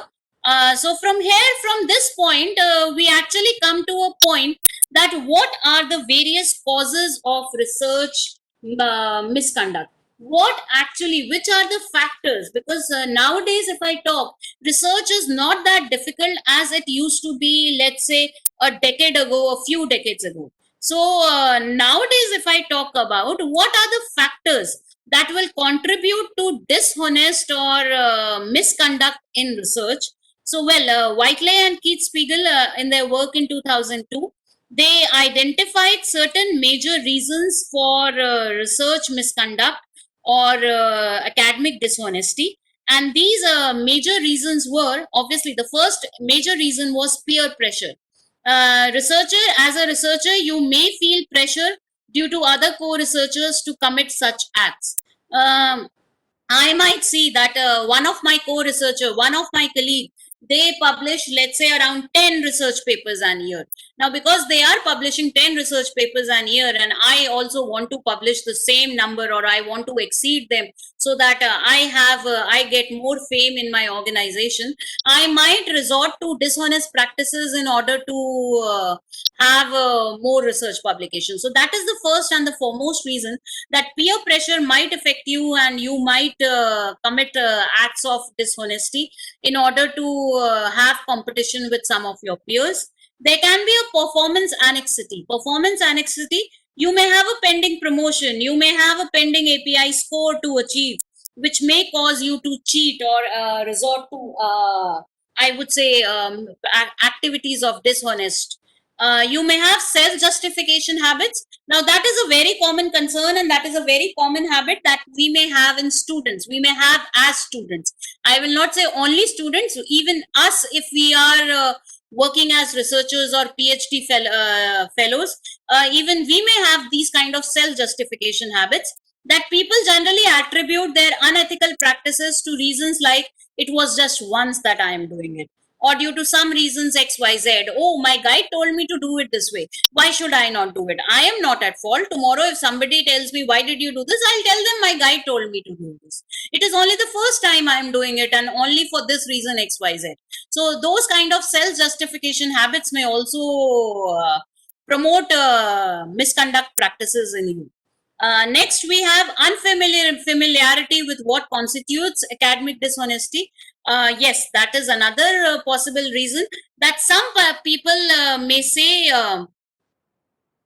So from here, from this point, we actually come to a point that what are the various causes of research misconduct? What actually, which are the factors? Because nowadays, if I talk, research is not that difficult as it used to be, let's say, a decade ago, a few decades ago. So nowadays, if I talk about what are the factors that will contribute to dishonest or misconduct in research. So, well, Whiteley and Keith Spiegel, in their work in 2002, they identified certain major reasons for research misconduct or academic dishonesty. And these major reasons were, obviously, the first major reason was peer pressure. As a researcher, you may feel pressure due to other co-researchers to commit such acts. Um, I might see that one of my co-researcher, one of my colleague, they publish, let's say, around 10 research papers an year. Now, because they are publishing 10 research papers an year, and I also want to publish the same number, or I want to exceed them, so that I get more fame in my organization, I might resort to dishonest practices in order to have more research publications. So that is the first and the foremost reason, that peer pressure might affect you, and you might commit acts of dishonesty in order to have competition with some of your peers. There can be a performance annexity. You may have a pending promotion, you may have a pending API score to achieve, which may cause you to cheat or resort to I would say activities of dishonest. You may have self justification habits. Now, that is a very common concern, and that is a very common habit that we may have in students. We may have as students. I will not say only students, even us, if we are working as researchers or PhD fellows, even we may have these kind of self justification habits, that people generally attribute their unethical practices to reasons like, it was just once that I am doing it, or due to some reasons XYZ. Oh, my guide told me to do it this way. Why should I not do it? I am not at fault. Tomorrow, if somebody tells me, why did you do this? I'll tell them my guide told me to do this. It is only the first time I am doing it, and only for this reason XYZ. So those kind of self-justification habits may also promote misconduct practices in you. Next, we have familiarity with what constitutes academic dishonesty. Yes, that is another possible reason, that some people may say,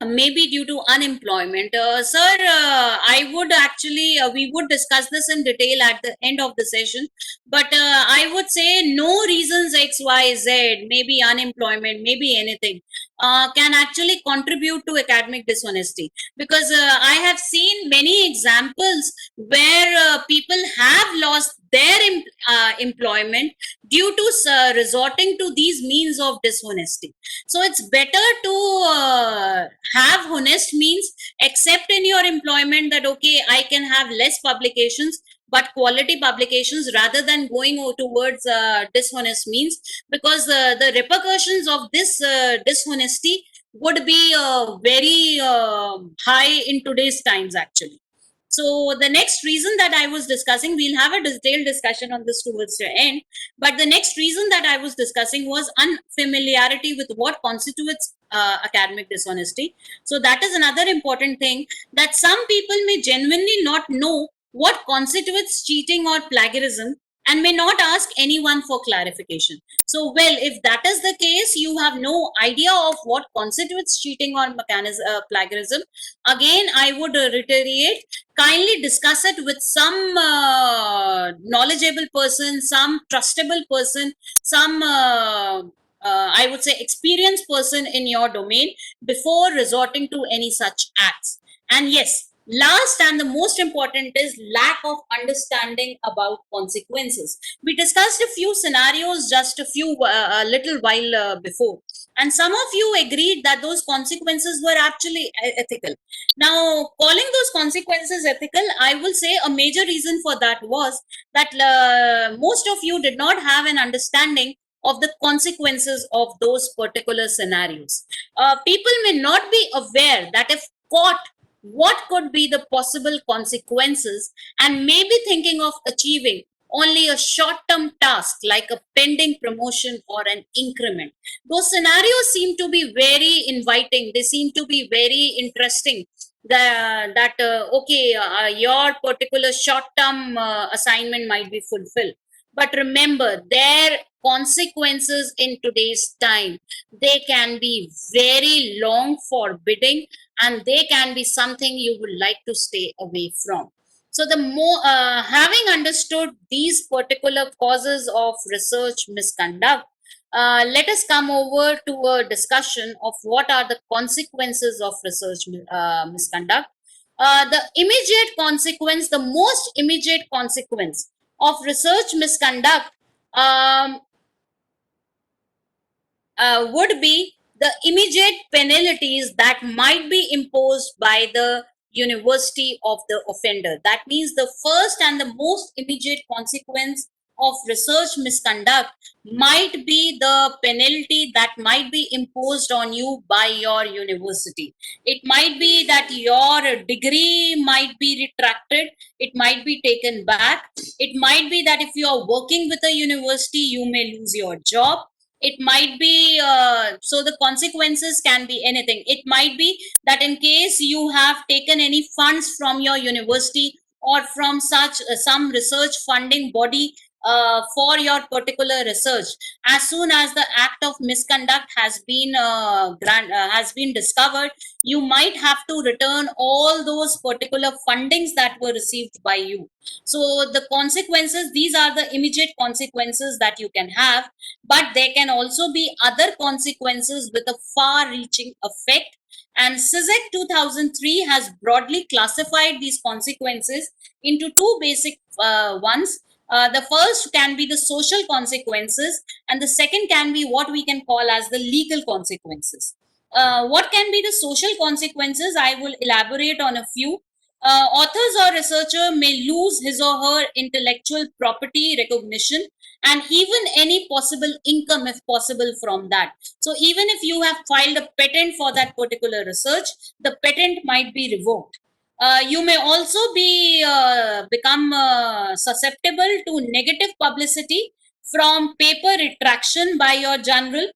maybe due to unemployment. Sir, I would actually, we would discuss this in detail at the end of the session, but I would say no reasons X, Y, Z, maybe unemployment, maybe anything, can actually contribute to academic dishonesty. Because I have seen many examples where people have lost their employment due to resorting to these means of dishonesty. So it's better to have honest means, accept in your employment that, okay, I can have less publications, but quality publications, rather than going towards dishonest means, because the repercussions of this dishonesty would be very high in today's times, actually. So the next reason that I was discussing, we'll have a detailed discussion on this towards the end. But the next reason that I was discussing was unfamiliarity with what constitutes academic dishonesty. So that is another important thing, that some people may genuinely not know what constitutes cheating or plagiarism, and may not ask anyone for clarification. So, well, if that is the case, you have no idea of what constitutes cheating or plagiarism. Again, I would reiterate, kindly discuss it with some knowledgeable person, some trustable person, some I would say experienced person in your domain, before resorting to any such acts. And yes, last and the most important is lack of understanding about consequences. We discussed a few scenarios just a little while before, and some of you agreed that those consequences were actually ethical. Now, calling those consequences ethical, I will say a major reason for that was that most of you did not have an understanding of the consequences of those particular scenarios. People may not be aware that if caught, what could be the possible consequences, and may be thinking of achieving only a short term task like a pending promotion or an increment. Those scenarios seem to be very inviting, they seem to be very interesting. That okay, your particular short term assignment might be fulfilled, but remember, their consequences in today's time, they can be very long, forbidding, and they can be something you would like to stay away from. So the more having understood these particular causes of research misconduct, let us come over to a discussion of what are the consequences of research misconduct. The immediate consequence, the most immediate consequence of research misconduct, um, would be the immediate penalties that might be imposed by the university of the offender. That means the first and the most immediate consequence of research misconduct might be the penalty that might be imposed on you by your university. It might be that your degree might be retracted, it might be taken back, it might be that if you are working with a university, you may lose your job. It might be so the consequences can be anything. It might be that in case you have taken any funds from your university or from such some research funding body for your particular research, as soon as the act of misconduct has been discovered, you might have to return all those particular fundings that were received by you. So the consequences, these are the immediate consequences that you can have, but there can also be other consequences with a far reaching effect. And CISEC 2003 has broadly classified these consequences into two basic ones. The first can be the social consequences, and the second can be what we can call as the legal consequences. What can be the social consequences? I will elaborate on a few. Authors or researcher may lose his or her intellectual property recognition and even any possible income if possible from that. So even if you have filed a patent for that particular research, the patent might be revoked. You may also be become susceptible to negative publicity from paper retraction by your journal,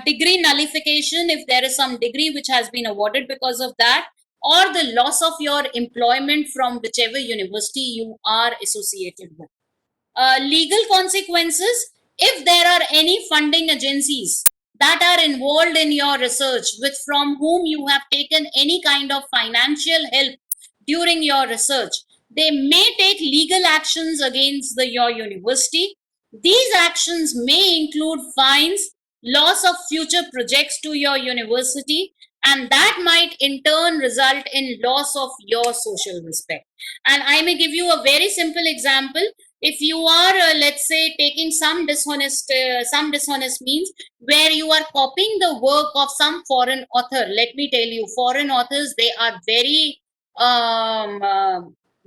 degree nullification if there is some degree which has been awarded because of that, or the loss of your employment from whichever university you are associated with. Legal consequences, if there are any funding agencies that are involved in your research with from whom you have taken any kind of financial help during your research, they may take legal actions against your university. These actions may include fines, loss of future projects to your university, and that might in turn result in loss of your social respect. And I may give you a very simple example. If you are let's say taking some dishonest means where you are copying the work of some foreign author, let me tell you, foreign authors, they are very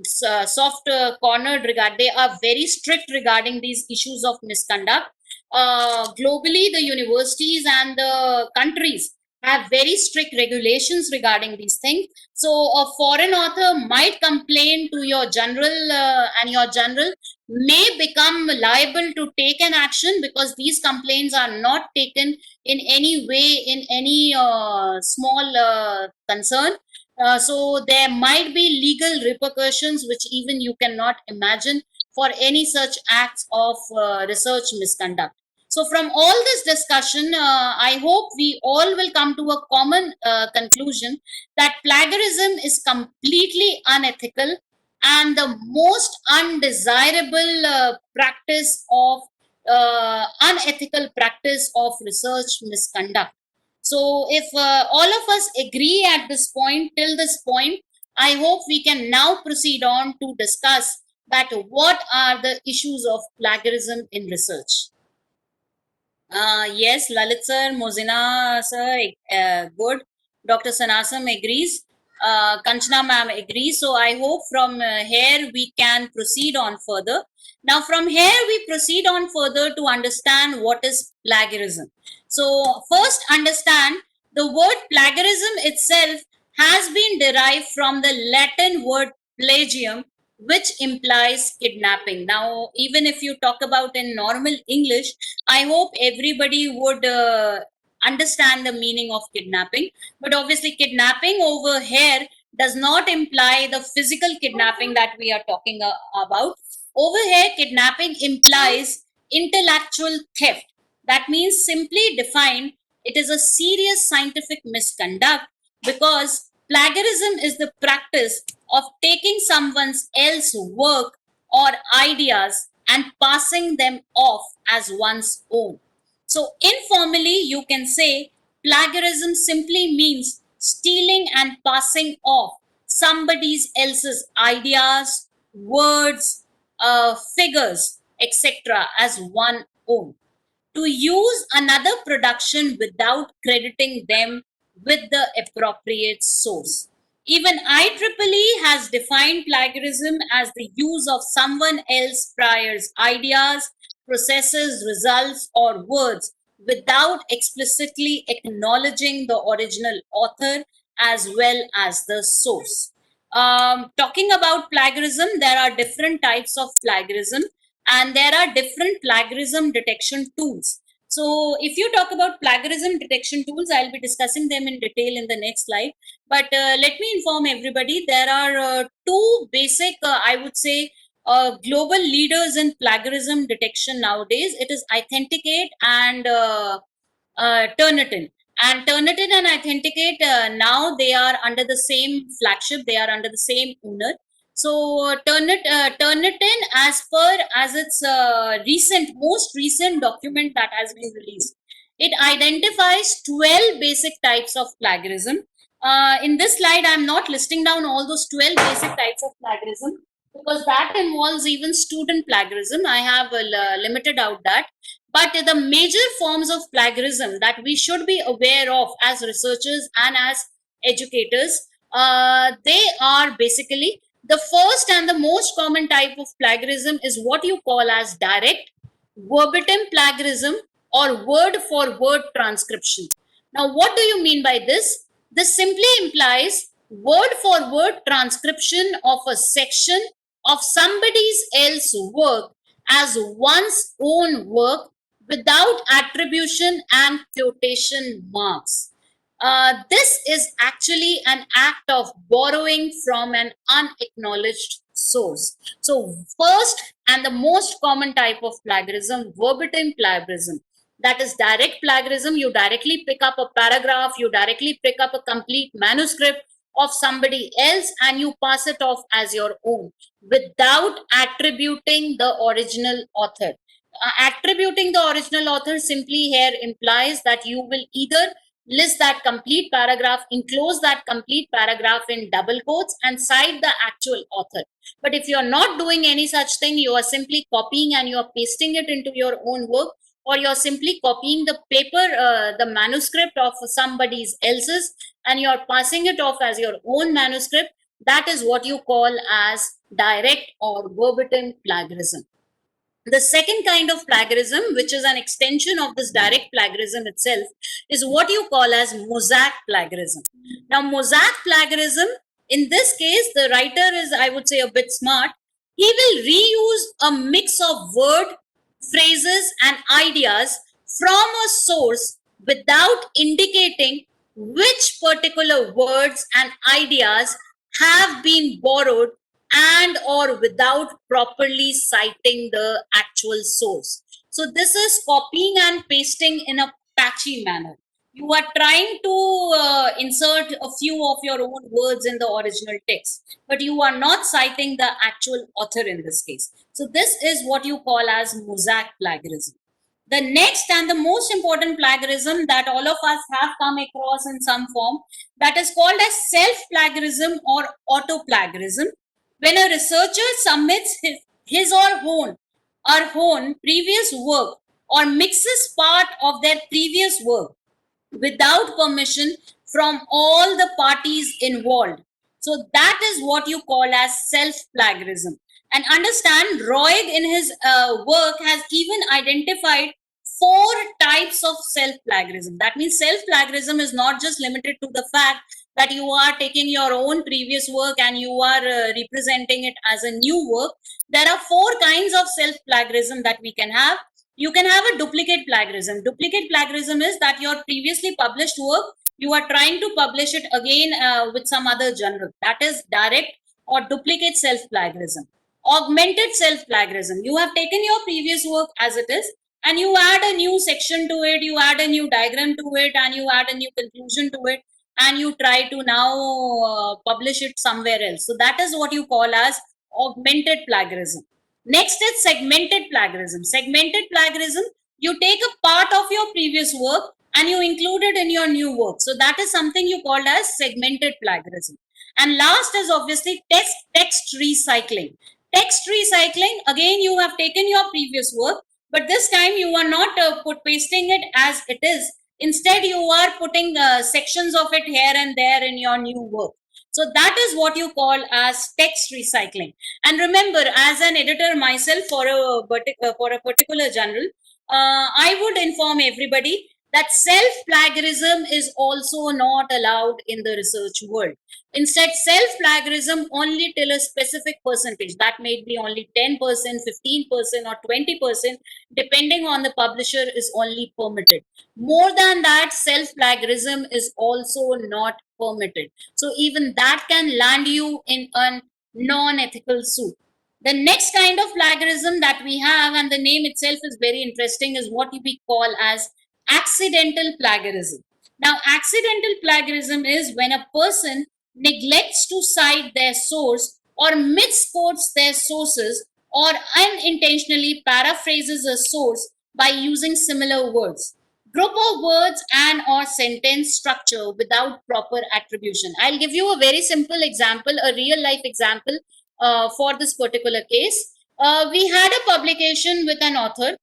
soft cornered regard, they are very strict regarding these issues of misconduct. Globally, the universities and the countries have very strict regulations regarding these things. So a foreign author might complain to your general, and your general may become liable to take an action because these complaints are not taken in any way in any small concern. So there might be legal repercussions which even you cannot imagine for any such acts of research misconduct. So from all this discussion, I hope we all will come to a common conclusion that plagiarism is completely unethical and the most undesirable practice of unethical practice of research misconduct. So if all of us agree at this point, till this point, I hope we can now proceed on to discuss that what are the issues of plagiarism in research. Yes, Lalit sir, Mozina sir, good. Dr. Sanasam agrees. Kanchana ma'am agrees. So I hope from here we can proceed on further. Now from here we proceed on further to understand what is plagiarism. So first understand the word plagiarism itself has been derived from the Latin word plagium, which implies kidnapping. Now, even if you talk about in normal English, I hope everybody would understand the meaning of kidnapping. But obviously, kidnapping over here does not imply the physical kidnapping that we are talking about. Over here, kidnapping implies intellectual theft. That means, simply defined, it is a serious scientific misconduct because plagiarism is the practice of taking someone else's work or ideas and passing them off as one's own. So, informally, you can say plagiarism simply means stealing and passing off somebody else's ideas, words, figures, etc., as one own. to use another production without crediting them with the appropriate source. Even IEEE has defined plagiarism as the use of someone else's prior ideas, processes, results, or words without explicitly acknowledging the original author as well as the source. Talking about plagiarism, there are different types of plagiarism and there are different plagiarism detection tools. So if you talk about plagiarism detection tools, I'll be discussing them in detail in the next slide. But let me inform everybody, there are two basic, I would say, global leaders in plagiarism detection nowadays. It is Authenticate and Turnitin. And Turnitin and Authenticate, now they are under the same flagship, they are under the same owner. So Turnitin, as its most recent document that has been released, it identifies 12 basic types of plagiarism. In this slide, I'm not listing down all those 12 basic types of plagiarism because that involves even student plagiarism. I have limited out that. But the major forms of plagiarism that we should be aware of as researchers and as educators, they are basically the first and the most common type of plagiarism is what you call as direct, verbatim plagiarism or word for word transcription. Now, what do you mean by this? This simply implies word for word transcription of a section of somebody's else work as one's own work without attribution and quotation marks. This is actually an act of borrowing from an unacknowledged source. So, first and the most common type of plagiarism, verbatim plagiarism. That is direct plagiarism. You directly pick up a paragraph, you directly pick up a complete manuscript of somebody else and you pass it off as your own without attributing the original author. Attributing the original author simply here implies that you will either list that complete paragraph, enclose that complete paragraph in double quotes and cite the actual author. But if you're not doing any such thing, you are simply copying and you're pasting it into your own work, or you're simply copying the paper, the manuscript of somebody else's, and you're passing it off as your own manuscript. That is what you call as direct or verbatim plagiarism. The second kind of plagiarism, which is an extension of this direct plagiarism itself, is what you call as mosaic plagiarism. Now, mosaic plagiarism, in this case, the writer is, I would say, a bit smart. He will reuse a mix of word, phrases, and ideas from a source without indicating which particular words and ideas have been borrowed and or without properly citing the actual source. So this is copying and pasting in a patchy manner. You are trying to insert a few of your own words in the original text, but you are not citing the actual author in this case. So this is what you call as mosaic plagiarism. The next and the most important plagiarism that all of us have come across in some form, that is called as self-plagiarism or auto-plagiarism. When a researcher submits his or own previous work or mixes part of their previous work without permission from all the parties involved. So that is what you call as self-plagiarism. And understand, Roig in his work has even identified 4 types of self-plagiarism. That means self-plagiarism is not just limited to the fact that you are taking your own previous work and you are representing it as a new work. There are 4 kinds of self-plagiarism that we can have. You can have a duplicate plagiarism. Duplicate plagiarism is that your previously published work, you are trying to publish it again with some other journal. That is direct or duplicate self-plagiarism. Augmented self-plagiarism. You have taken your previous work as it is and you add a new section to it, you add a new diagram to it, and you add a new conclusion to it, and you try to now publish it somewhere else. So that is what you call as augmented plagiarism. Next is segmented plagiarism. Segmented plagiarism, you take a part of your previous work and you include it in your new work. So that is something you called as segmented plagiarism. And last is obviously text recycling. Text recycling, again, you have taken your previous work, but this time you are not pasting it as it is. Instead, you are putting sections of it here and there in your new work. So that is what you call as text recycling. And remember, as an editor myself for a particular journal, I would inform everybody that self plagiarism is also not allowed in the research world. Instead, self plagiarism only till a specific percentage, that may be only 10%, 15%, or 20%, depending on the publisher, is only permitted. More than that, self plagiarism is also not permitted. So, even that can land you in a non ethical suit. The next kind of plagiarism that we have, and the name itself is very interesting, is what we call as accidental plagiarism. Now, accidental plagiarism is when a person neglects to cite their source or misquotes their sources or unintentionally paraphrases a source by using similar words, group of words, and or sentence structure without proper attribution. I'll give you a very simple example, a real life example for this particular case. We had a publication with an author.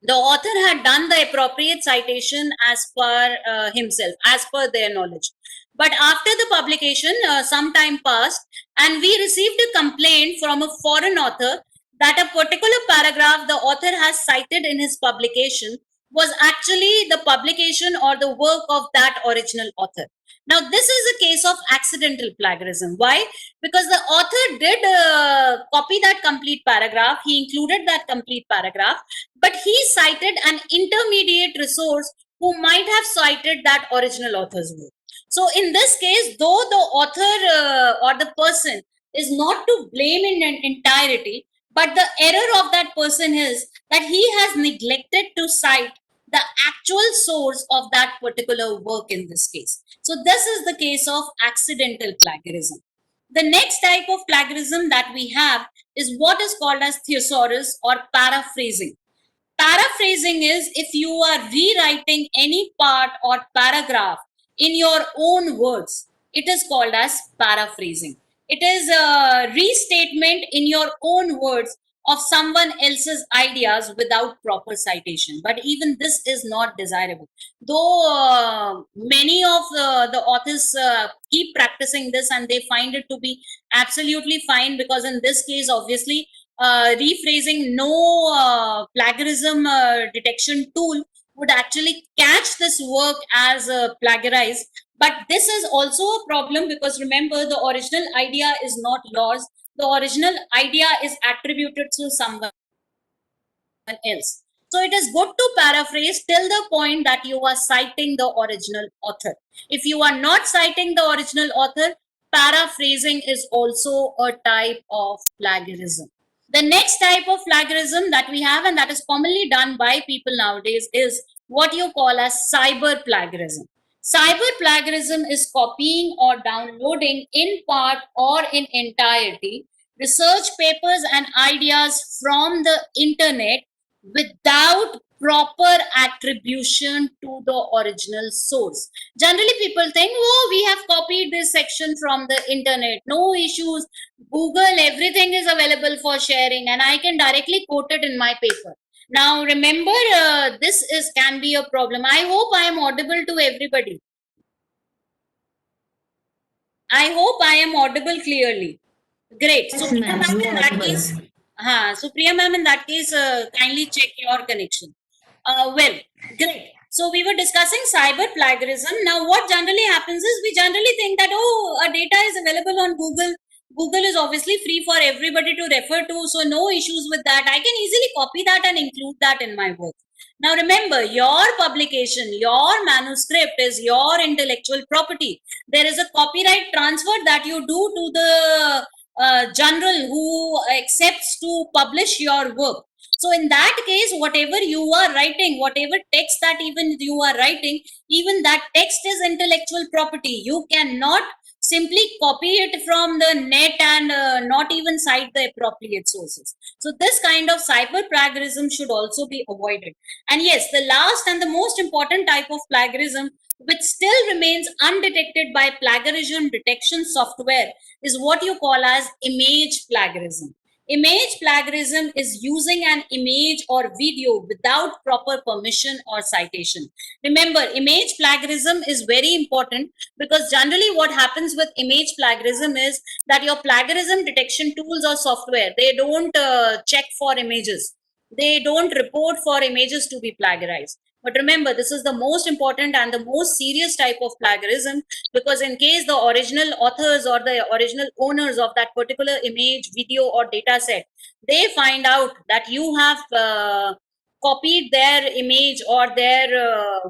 The author had done the appropriate citation as per himself, as per their knowledge. But after the publication, some time passed, and we received a complaint from a foreign author that a particular paragraph the author has cited in his publication was actually the publication or the work of that original author. Now, this is a case of accidental plagiarism. Why? Because the author did copy that complete paragraph, he included that complete paragraph, but he cited an intermediate resource who might have cited that original author's work. So, in this case, though the author or the person is not to blame in an entirety, but the error of that person is that he has neglected to cite the actual source of that particular work in this case. So, this is the case of accidental plagiarism. The next type of plagiarism that we have is what is called as thesaurus or paraphrasing. Paraphrasing is if you are rewriting any part or paragraph in your own words, it is called as paraphrasing. It is a restatement in your own words of someone else's ideas without proper citation. But even this is not desirable. Though many of the authors keep practicing this and they find it to be absolutely fine, because in this case, obviously, rephrasing, no plagiarism detection tool would actually catch this work as plagiarized. But this is also a problem, because remember, the original idea is not yours. The original idea is attributed to someone else. So it is good to paraphrase till the point that you are citing the original author. If you are not citing the original author, paraphrasing is also a type of plagiarism. The next type of plagiarism that we have, and that is commonly done by people nowadays, is what you call as cyber plagiarism. Cyber plagiarism is copying or downloading in part or in entirety research papers and ideas from the internet without proper attribution to the original source. Generally, people think, oh, we have copied this section from the internet, no issues. Google, everything is available for sharing, and I can directly quote it in my paper. Now, remember, this is can be a problem. I hope I am audible to everybody. I hope I am audible clearly. Great. So, Yes, Priya ma'am, ma'am, you in are that audible. case, so Priya ma'am, in that case, kindly check your connection. Well, great. So we were discussing cyber plagiarism. Now, what generally happens is we generally think that, oh, our data is available on Google. Google is obviously free for everybody to refer to, so no issues with that. I can easily copy that and include that in my work. Now, remember, your publication, your manuscript is your intellectual property. There is a copyright transfer that you do to the journal who accepts to publish your work. So in that case, whatever you are writing, whatever text that even you are writing, even that text is intellectual property. You cannot simply copy it from the net and not even cite the appropriate sources. So this kind of cyber plagiarism should also be avoided. And yes, the last and the most important type of plagiarism, which still remains undetected by plagiarism detection software, is what you call as image plagiarism. Image plagiarism is using an image or video without proper permission or citation. Remember, image plagiarism is very important because generally what happens with image plagiarism is that your plagiarism detection tools or software, they don't check for images. They don't report for images to be plagiarized. But remember, this is the most important and the most serious type of plagiarism, because in case the original authors or the original owners of that particular image, video, or data set, they find out that you have copied their image or their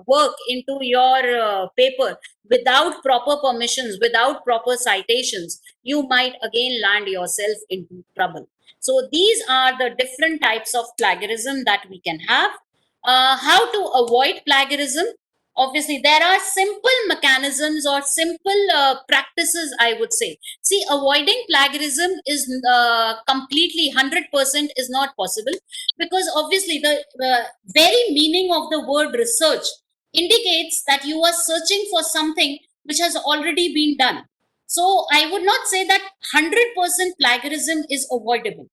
work into your paper without proper permissions, without proper citations, you might again land yourself into trouble. So these are the different types of plagiarism that we can have. How to avoid plagiarism? Obviously, there are simple mechanisms or simple practices, I would say. See, avoiding plagiarism is completely 100% is not possible, because obviously the very meaning of the word research indicates that you are searching for something which has already been done. So I would not say that 100% plagiarism is avoidable.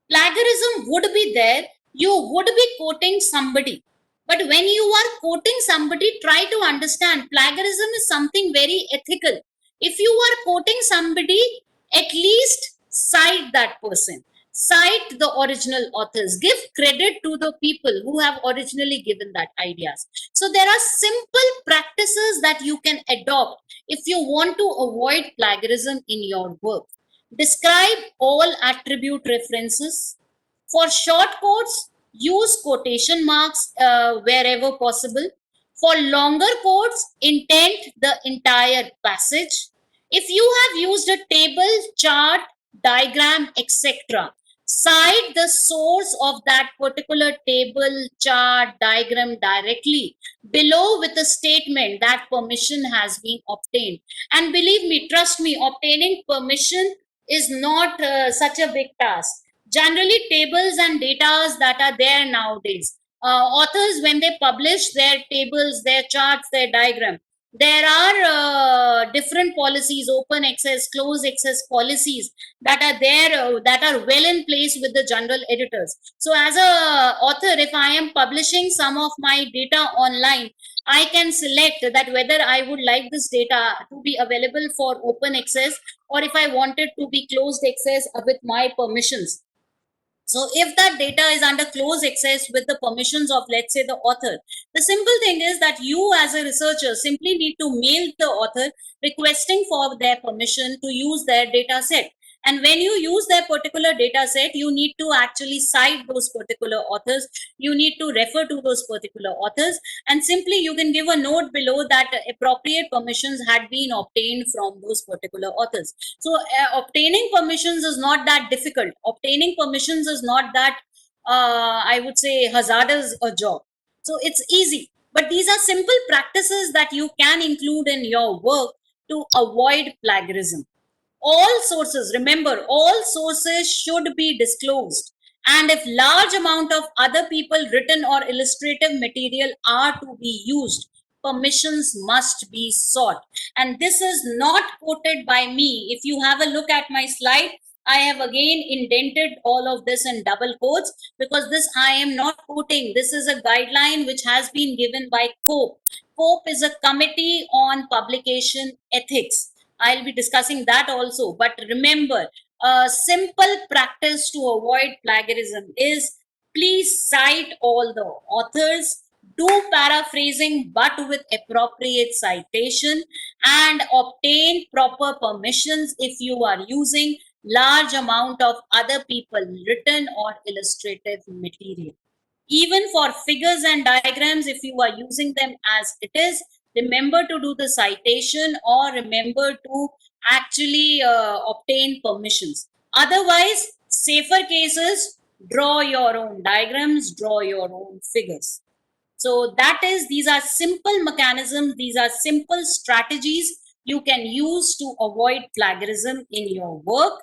Plagiarism would be there, you would be quoting somebody. But when you are quoting somebody, try to understand plagiarism is something very ethical. If you are quoting somebody, at least cite that person, cite the original authors, give credit to the people who have originally given that ideas. So there are simple practices that you can adopt if you want to avoid plagiarism in your work. Describe all attribute references. For short quotes, use quotation marks wherever possible. For longer quotes, indent the entire passage. If you have used a table, chart, diagram, etc., cite the source of that particular table, chart, diagram directly below with a statement that permission has been obtained. And believe me, trust me, obtaining permission is not such a big task. Generally, tables and data that are there nowadays, authors, when they publish their tables, their charts, their diagram, there are different policies, open access, close access policies that are there, that are well in place with the general editors. So as a author, if I am publishing some of my data online, I can select that whether I would like this data to be available for open access, or if I wanted to be closed access with my permissions. So if that data is under close access with the permissions of, let's say, the author, the simple thing is that you as a researcher simply need to mail the author requesting for their permission to use their data set. And when you use their particular data set, you need to actually cite those particular authors. You need to refer to those particular authors. And simply you can give a note below that appropriate permissions had been obtained from those particular authors. So obtaining permissions is not that difficult. Obtaining permissions is not that, I would say, hazardous a job. So it's easy. But these are simple practices that you can include in your work to avoid plagiarism. All sources, remember, all sources should be disclosed. And if large amount of other people written or illustrative material are to be used, permissions must be sought. And this is not quoted by me. If you have a look at my slide, I have again indented all of this in double quotes, because this I am not quoting. This is a guideline which has been given by COPE. COPE is a Committee on Publication Ethics. I'll be discussing that also. But remember, a simple practice to avoid plagiarism is, please cite all the authors, do paraphrasing but with appropriate citation, and obtain proper permissions if you are using large amount of other people written or illustrative material. Even for figures and diagrams, if you are using them as it is, remember to do the citation, or remember to actually obtain permissions. Otherwise, safer cases, draw your own diagrams, draw your own figures. So that is, these are simple mechanisms, these are simple strategies you can use to avoid plagiarism in your work.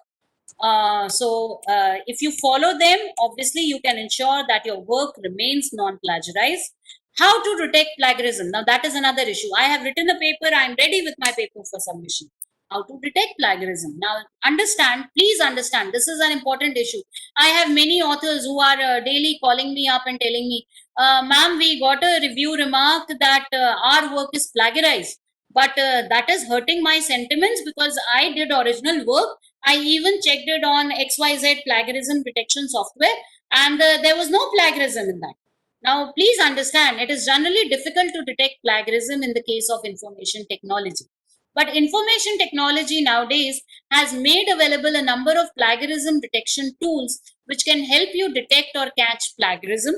If you follow them, obviously you can ensure that your work remains non-plagiarized. How to detect plagiarism? Now that is another issue. I have written a paper, I'm ready with my paper for submission. how to detect plagiarism. Now, please understand, this is an important issue. I have many authors who are daily calling me up and telling me, ma'am, we got a review remark that our work is plagiarized. But that is hurting my sentiments because I did original work. I even checked it on XYZ plagiarism detection software, and there was no plagiarism in that. Now, please understand, it is generally difficult to detect plagiarism in the case of information technology. But information technology nowadays has made available a number of plagiarism detection tools which can help you detect or catch plagiarism.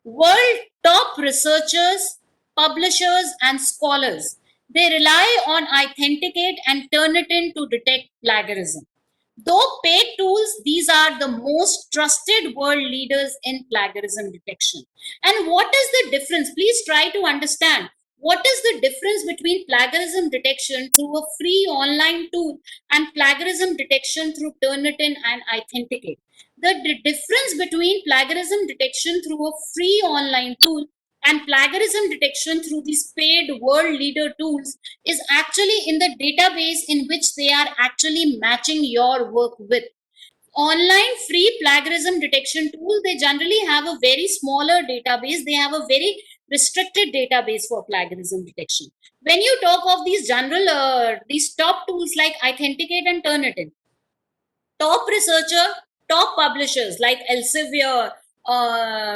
World top researchers, publishers, and scholars, they rely on Authenticate and Turnitin to detect plagiarism. Though paid tools, these are the most trusted world leaders in plagiarism detection. And what is the difference? Please try to understand. What is the difference between plagiarism detection through a free online tool and plagiarism detection through Turnitin and Authenticate? The difference between plagiarism detection through a free online tool and plagiarism detection through these paid world leader tools is actually in the database in which they are actually matching your work with. Online free plagiarism detection tool, they generally have a very smaller database. They have a very restricted database for plagiarism detection. When you talk of these general these top tools like Authenticate and Turnitin, top researcher, top publishers like Elsevier,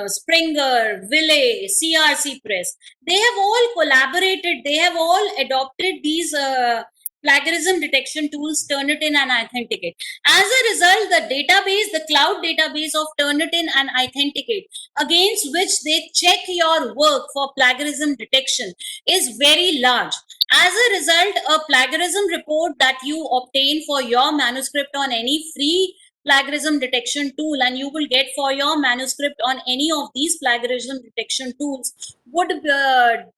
Springer, Ville, CRC Press, they have all collaborated, they have all adopted these plagiarism detection tools, Turnitin and Authenticate. As a result, the database, the cloud database of Turnitin and Authenticate, against which they check your work for plagiarism detection, is very large. As a result, a plagiarism report that you obtain for your manuscript on any free plagiarism detection tool, and you will get for your manuscript on any of these plagiarism detection tools, would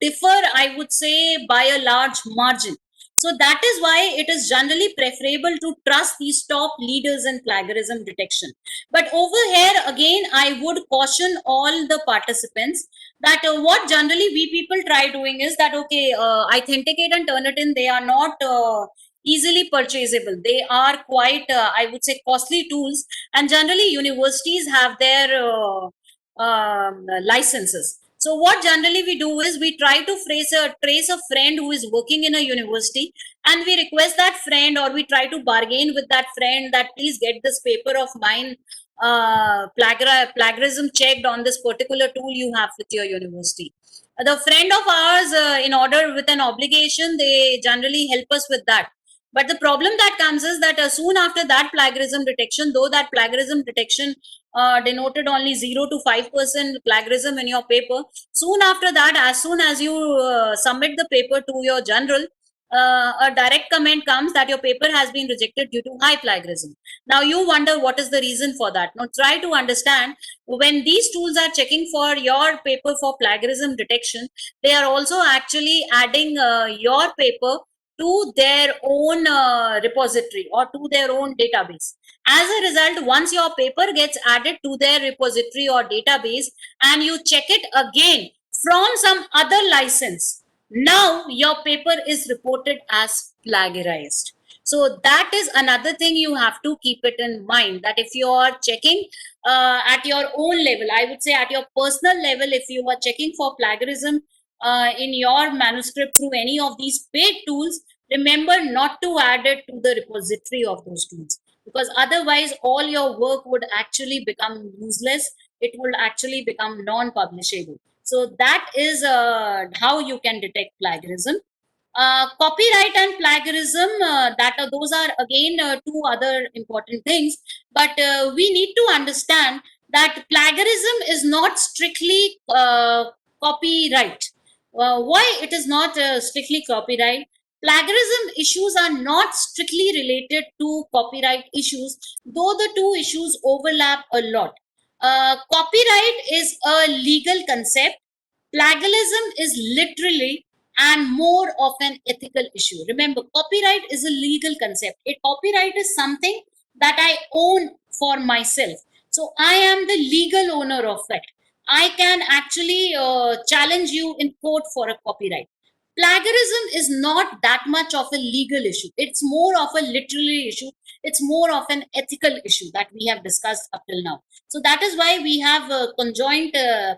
differ, I would say, by a large margin. So that is why it is generally preferable to trust these top leaders in plagiarism detection. But over here, again, I would caution all the participants that what generally we people try doing is that, okay, Authenticate and Turnitin, they are not easily purchasable. They are quite, I would say, costly tools, and generally universities have their licenses. So what generally we do is we try to trace a friend who is working in a university, and we request that friend, or we try to bargain with that friend that please get this paper of mine plagiarism checked on this particular tool you have with your university. The friend of ours, in order with an obligation, they generally help us with that. But the problem that comes is that soon after that plagiarism detection, though that plagiarism detection denoted only 0 to 5% plagiarism in your paper, soon after that, as soon as you submit the paper to your general, a direct comment comes that your paper has been rejected due to high plagiarism. Now you wonder what is the reason for that. Now try to understand, when these tools are checking for your paper for plagiarism detection, they are also actually adding your paper to their own repository or to their own database. As a result, once your paper gets added to their repository or database and you check it again from some other license, now your paper is reported as plagiarized. So that is another thing you have to keep it in mind, that if you are checking at your own level, I would say at your personal level, if you are checking for plagiarism in your manuscript through any of these paid tools, remember not to add it to the repository of those tools, because otherwise all your work would actually become useless. It will actually become non-publishable. So that is how you can detect plagiarism. Copyright and plagiarism, those are again two other important things. But we need to understand that plagiarism is not strictly copyright. Why it is not strictly copyright? Plagiarism issues are not strictly related to copyright issues, though the two issues overlap a lot. Copyright is a legal concept. Plagiarism is literally and more of an ethical issue. Remember, copyright is a legal concept. Copyright is something that I own for myself. So I am the legal owner of it. I can actually challenge you in court for a copyright. Plagiarism is not that much of a legal issue. It's more of a literary issue. It's more of an ethical issue that we have discussed up till now. So that is why we have conjoined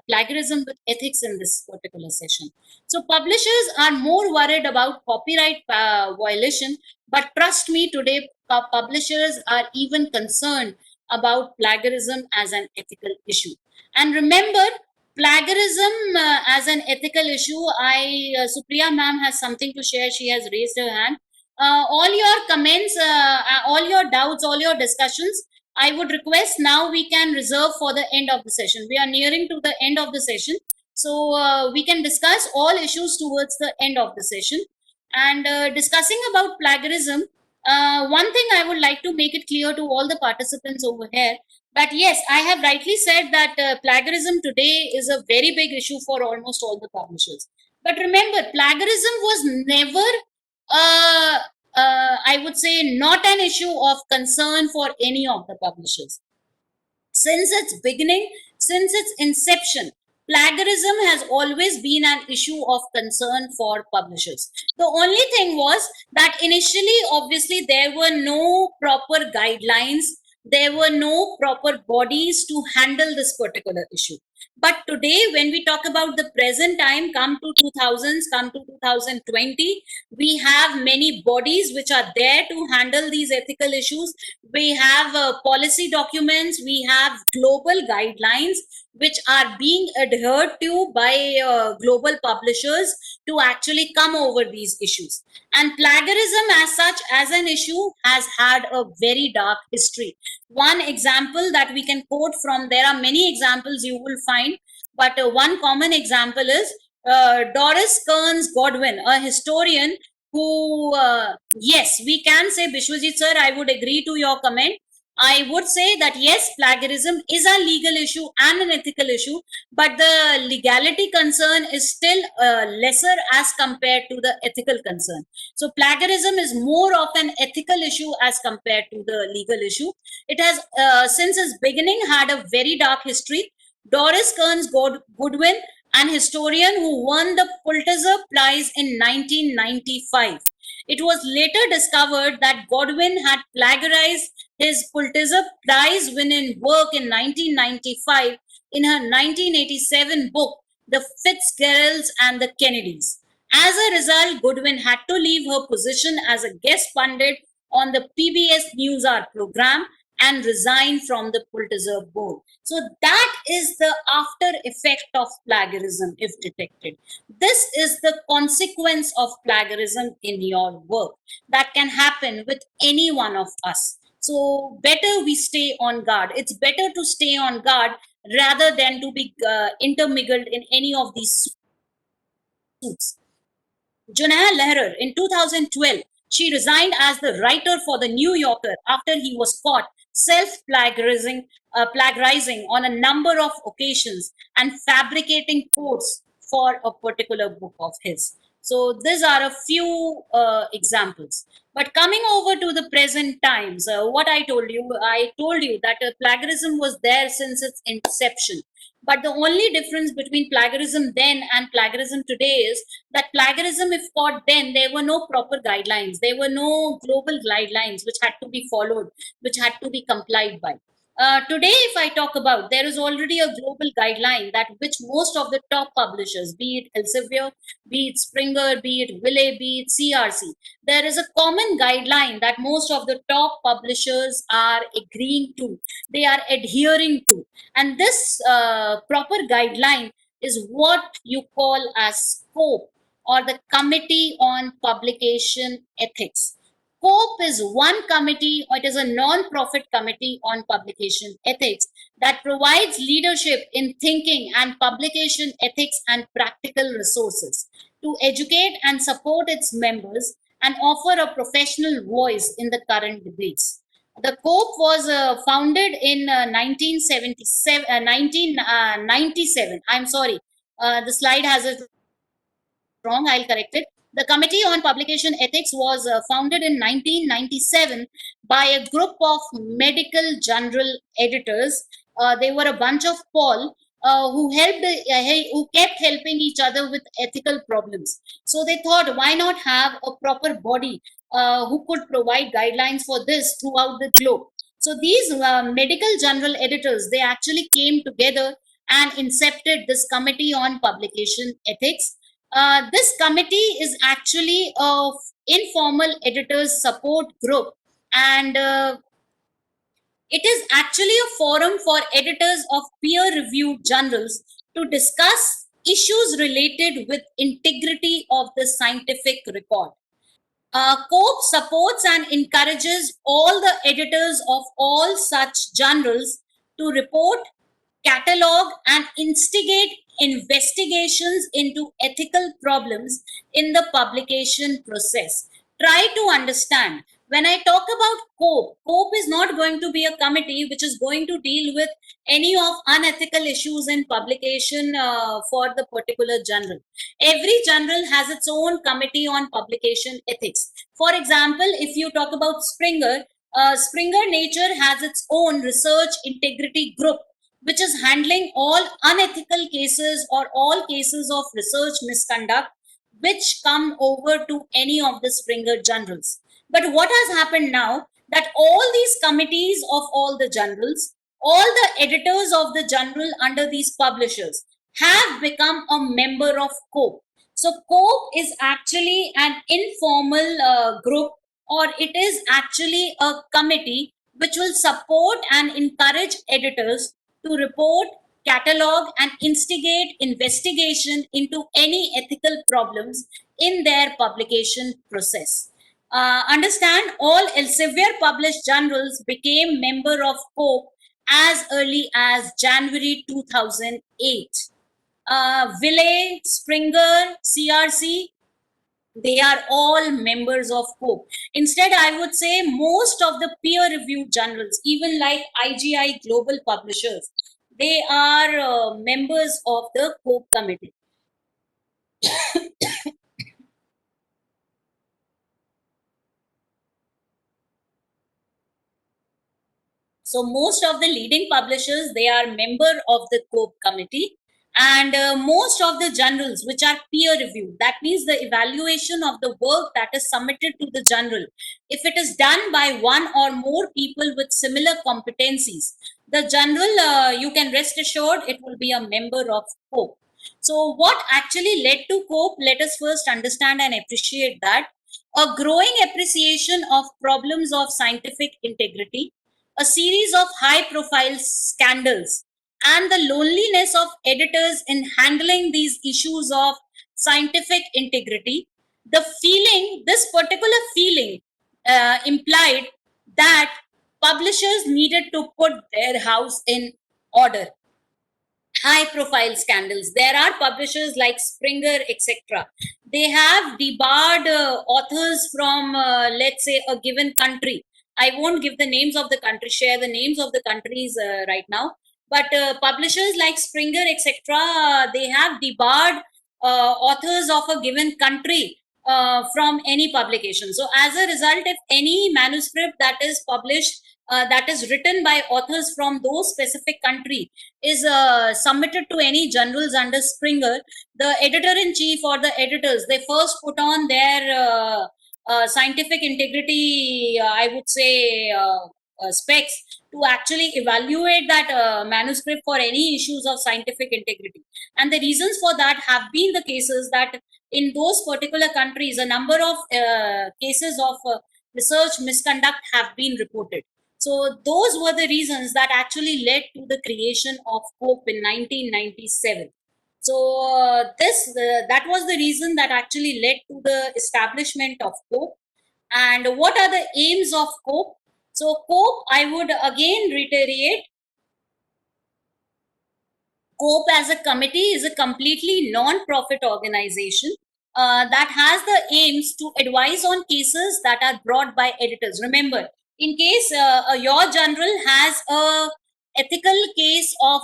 plagiarism with ethics in this particular session. So publishers are more worried about copyright violation, but trust me, today publishers are even concerned about plagiarism as an ethical issue. And remember, plagiarism as an ethical issue, Supriya ma'am has something to share. She has raised her hand. All your comments, all your doubts, all your discussions, I would request now we can reserve for the end of the session. We are nearing to the end of the session, so we can discuss all issues towards the end of the session. And discussing about plagiarism, one thing I would like to make it clear to all the participants over here, but yes, I have rightly said that plagiarism today is a very big issue for almost all the publishers. But remember, plagiarism was never, I would say, not an issue of concern for any of the publishers. Since its beginning, since its inception, plagiarism has always been an issue of concern for publishers. The only thing was that initially, obviously, there were no proper guidelines, there were no proper bodies to handle this particular issue. But today, when we talk about the present time, come to 2000s, come to 2020, we have many bodies which are there to handle these ethical issues. We have policy documents, we have global guidelines which are being adhered to by global publishers to actually come over these issues. And plagiarism, as such, as an issue, has had a very dark history. One example that we can quote from, there are many examples you will find, but one common example is Doris Kearns Godwin, a historian who, yes, we can say, Bishwajit sir, I would agree to your comment. I would say that yes, plagiarism is a legal issue and an ethical issue, but the legality concern is still lesser as compared to the ethical concern. So plagiarism is more of an ethical issue as compared to the legal issue. It has, since its beginning, had a very dark history. Doris Kearns Goodwin, an historian who won the Pulitzer Prize in 1995. It was later discovered that Godwin had plagiarized his Pulitzer Prize winning work in 1995 in her 1987 book, The Fitzgeralds and the Kennedys. As a result, Goodwin had to leave her position as a guest pundit on the PBS NewsHour program and resign from the Pulitzer board. So that is the after effect of plagiarism if detected. This is the consequence of plagiarism in your work that can happen with any one of us. So better we stay on guard. It's better to stay on guard rather than to be intermingled in any of these suits. Junaid Lehrer, in 2012, she resigned as the writer for the New Yorker after he was caught self-plagiarizing on a number of occasions and fabricating quotes for a particular book of his. So these are a few examples. But coming over to the present times, what I told you that plagiarism was there since its inception. But the only difference between plagiarism then and plagiarism today is that plagiarism, if caught then, there were no proper guidelines. There were no global guidelines which had to be followed, which had to be complied by. Today, if I talk about, there is already a global guideline that which most of the top publishers, be it Elsevier, be it Springer, be it Wiley, be it CRC, there is a common guideline that most of the top publishers are agreeing to, they are adhering to. And this proper guideline is what you call as scope, or the Committee on Publication Ethics. COPE is one committee, or it is a non-profit committee on publication ethics that provides leadership in thinking and publication ethics and practical resources to educate and support its members and offer a professional voice in the current debates. The COPE was founded in 1997. I'm sorry, the slide has it wrong, I'll correct it. The Committee on Publication Ethics was founded in 1997 by a group of medical journal editors. They were a bunch of Paul. who kept helping each other with ethical problems. So they thought, why not have a proper body who could provide guidelines for this throughout the globe? So these medical journal editors, they actually came together and incepted this committee on publication ethics. This committee is actually a informal editors support group, and it is actually a forum for editors of peer reviewed journals to discuss issues related with integrity of the scientific record. COPE supports and encourages all the editors of all such journals to report, catalog, and instigate investigations into ethical problems in the publication process. Try to understand. When I talk about COPE is not going to be a committee which is going to deal with any of unethical issues in publication for the particular journal. Every journal has its own committee on publication ethics. For example, if you talk about Springer, Springer Nature has its own research integrity group, which is handling all unethical cases or all cases of research misconduct which come over to any of the Springer journals. But what has happened now, that all these committees of all the journals, all the editors of the journal under these publishers have become a member of COPE. So COPE is actually an informal group, or it is actually a committee which will support and encourage editors to report, catalog, and instigate investigation into any ethical problems in their publication process. Understand, all Elsevier published journals became member of COPE as early as January 2008. Ville, Springer, CRC, they are all members of COPE. Instead, I would say most of the peer-reviewed journals, even like IGI Global Publishers, they are members of the COPE committee. So most of the leading publishers, they are member of the COPE committee, and most of the journals which are peer reviewed, that means the evaluation of the work that is submitted to the journal, if it is done by one or more people with similar competencies, the journal, you can rest assured, it will be a member of COPE. So what actually led to COPE? Let us first understand and appreciate that. A growing appreciation of problems of scientific integrity, a series of high profile scandals, and the loneliness of editors in handling these issues of scientific integrity. The feeling, this particular feeling, implied that publishers needed to put their house in order. High profile scandals. There are publishers like Springer, etc. They have debarred authors from, let's say, a given country. I won't give the names of the country, share the names of the countries right now. But publishers like Springer, etc., they have debarred authors of a given country from any publication. So, as a result, if any manuscript that is published, that is written by authors from those specific country, is submitted to any journals under Springer, the editor-in-chief or the editors, they first put on their scientific integrity, I would say, specs to actually evaluate that manuscript for any issues of scientific integrity. And the reasons for that have been the cases that in those particular countries, a number of cases of research misconduct have been reported. So those were the reasons that actually led to the creation of COPE in 1997. So that was the reason that actually led to the establishment of COPE. And what are the aims of COPE? So COPE, I would again reiterate, COPE as a committee is a completely non-profit organization that has the aims to advise on cases that are brought by editors. Remember, in case your journal has a ethical case of